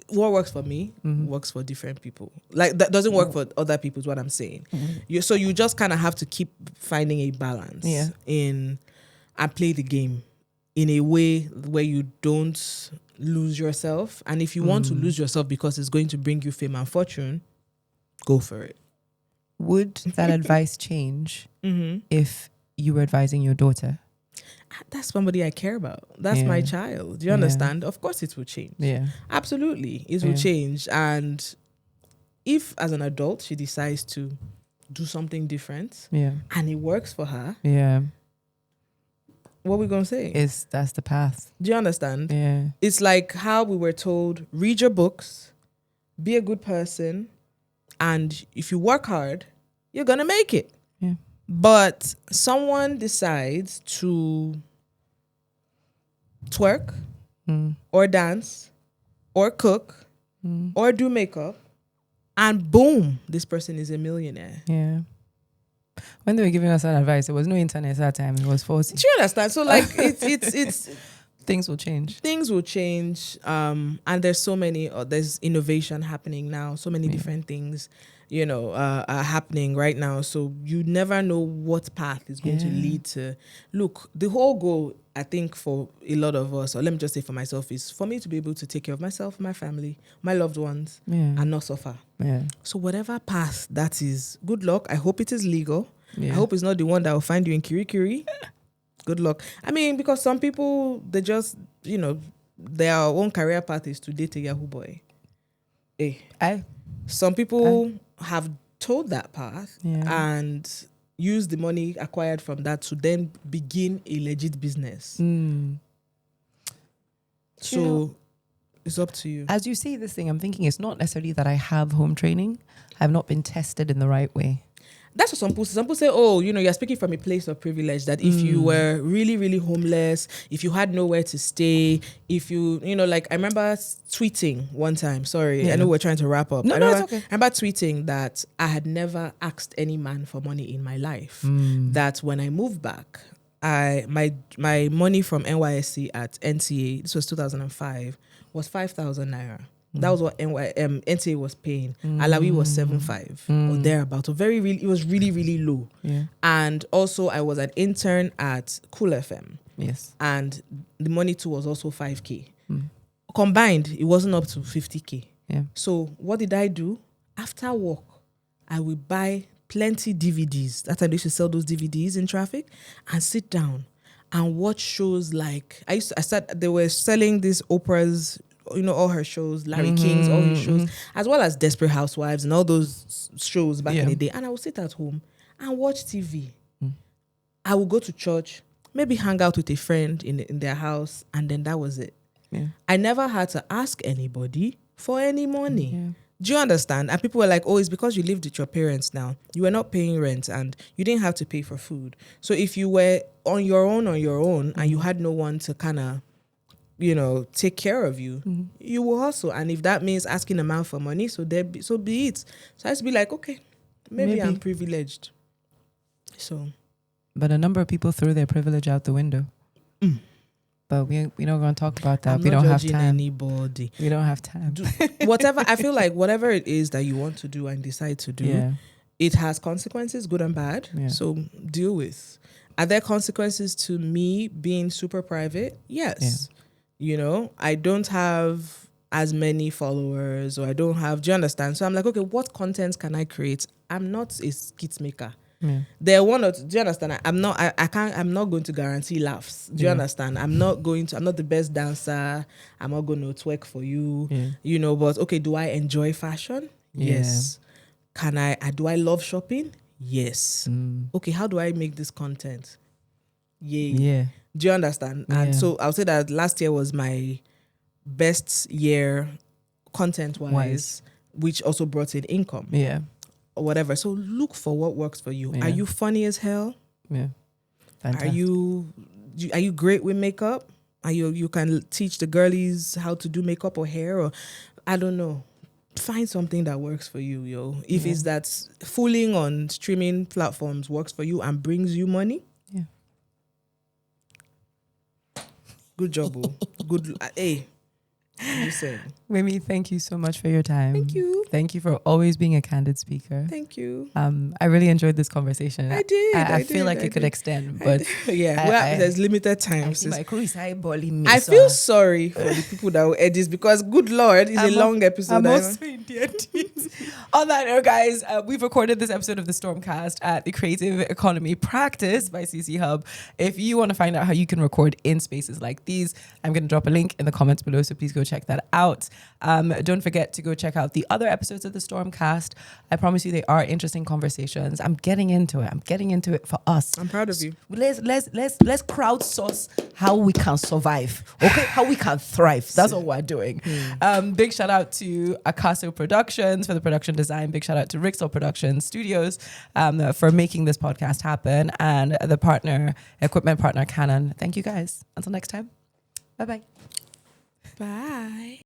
what works for me works for different people. Like that doesn't work for other people is what I'm saying. So you just kind of have to keep finding a balance and play the game in a way where you don't lose yourself. And if you want to lose yourself because it's going to bring you fame and fortune, go for it. Would that advice change if you were advising your daughter? That's somebody I care about. That's my child. Do you understand? Of course it will change. Yeah. Absolutely. It will change. And if as an adult she decides to do something different and it works for her, what are we going to say? That's the path. Do you understand? Yeah. It's like how we were told, read your books, be a good person, and if you work hard, you're going to make it. Yeah. But someone decides to twerk or dance or cook or do makeup, and boom, this person is a millionaire. Yeah. When they were giving us that advice, there was no internet at that time. It was 40. Do you understand? So like it's Things will change. Things will change. And there's so many, there's innovation happening now. So many different things, are happening right now. So you never know what path is going to lead to. Look, the whole goal, I think, for a lot of us, or let me just say for myself, is for me to be able to take care of myself, my family, my loved ones, and not suffer. Yeah. So whatever path that is, good luck. I hope it is legal. Yeah. I hope it's not the one that will find you in Kirikiri. Good luck. I mean, because some people, they just, their own career path is to date a Yahoo boy. Some people have told that path and use the money acquired from that to then begin a legit business. So it's up to you. As you say this thing, I'm thinking it's not necessarily that I have home training. I've not been tested in the right way. That's what some people say. Some people say, oh, you're speaking from a place of privilege, that if you were really, really homeless, if you had nowhere to stay, if you, like I remember tweeting one time, sorry, I know we're trying to wrap up. No, it's okay. I remember tweeting that I had never asked any man for money in my life. That when I moved back, my money from NYSC at NTA, this was 2005, was 5,000 naira. That was what NTA was paying. Alawi was 7.5 or thereabout. So it was really, really low. Yeah. And also I was an intern at Cool FM. Yes. And the money too was also 5K. Combined, it wasn't up to 50K. Yeah. So what did I do? After work, I would buy plenty DVDs. That time they used to sell those DVDs in traffic, and sit down and watch shows like they were selling these Oprah's, all her shows, Larry King's, all his shows, as well as Desperate Housewives and all those shows back in the day. And I would sit at home and watch TV. I would go to church, maybe hang out with a friend in their house, and then that was it. Yeah. I never had to ask anybody for any money. Yeah. Do you understand? And people were like, oh, it's because you lived with your parents now. You were not paying rent and you didn't have to pay for food. So if you were on your own, and you had no one to kind of, take care of you, you will hustle. And if that means asking a man for money, so be it. So I used to be like, okay, maybe I'm privileged. So, but a number of people threw their privilege out the window. But we're not going to talk about that. We don't have time. Anybody. We don't have time. I feel like whatever it is that you want to do and decide to do, it has consequences, good and bad. Yeah. So deal with. Are there consequences to me being super private? Yes. Yeah. I don't have as many followers, or I don't have, do you understand? So I'm like, okay, what content can I create? I'm not a skit maker. Yeah. Do you understand? I'm not going to guarantee laughs. Do you understand? I'm not the best dancer. I'm not going to twerk for you. Yeah. But okay, do I enjoy fashion? Yes. Do I love shopping? Yes. Okay, how do I make this content? Yeah. Do you understand? Yeah. And so I'll say that last year was my best year content-wise, which also brought in income. Yeah. Or whatever. So look for what works for you. Yeah. Are you funny as hell? Yeah. Fantastic. Are you great with makeup? Are you can teach the girlies how to do makeup or hair, or I don't know. Find something that works for you, yo. If it's that fooling on streaming platforms works for you and brings you money. Yeah. Good job, boo. Good. Hey. You said. Mimi, thank you so much for your time. Thank you. Thank you for always being a candid speaker. Thank you. I really enjoyed this conversation. I did. I feel like it could extend, but there's limited time. My crew is eyeballing me. I feel sorry for the people that will edit, because good Lord, it's a long episode. I'm also in On that note, guys, we've recorded this episode of the StormCast at the Creative Economy Practice by CC Hub. If you want to find out how you can record in spaces like these, I'm going to drop a link in the comments below, so please go check check that out. Don't forget to go check out the other episodes of the StormCast. I promise you they are interesting conversations. I'm getting into it. I'm getting into it for us. I'm proud of you. Let's crowdsource how we can survive. Okay, how we can thrive. That's what we're doing. Big shout out to Akaso Productions for the production design. Big shout out to Rixel Productions Studios for making this podcast happen, and the equipment partner Canon. Thank you guys. Until next time. Bye-bye. Bye.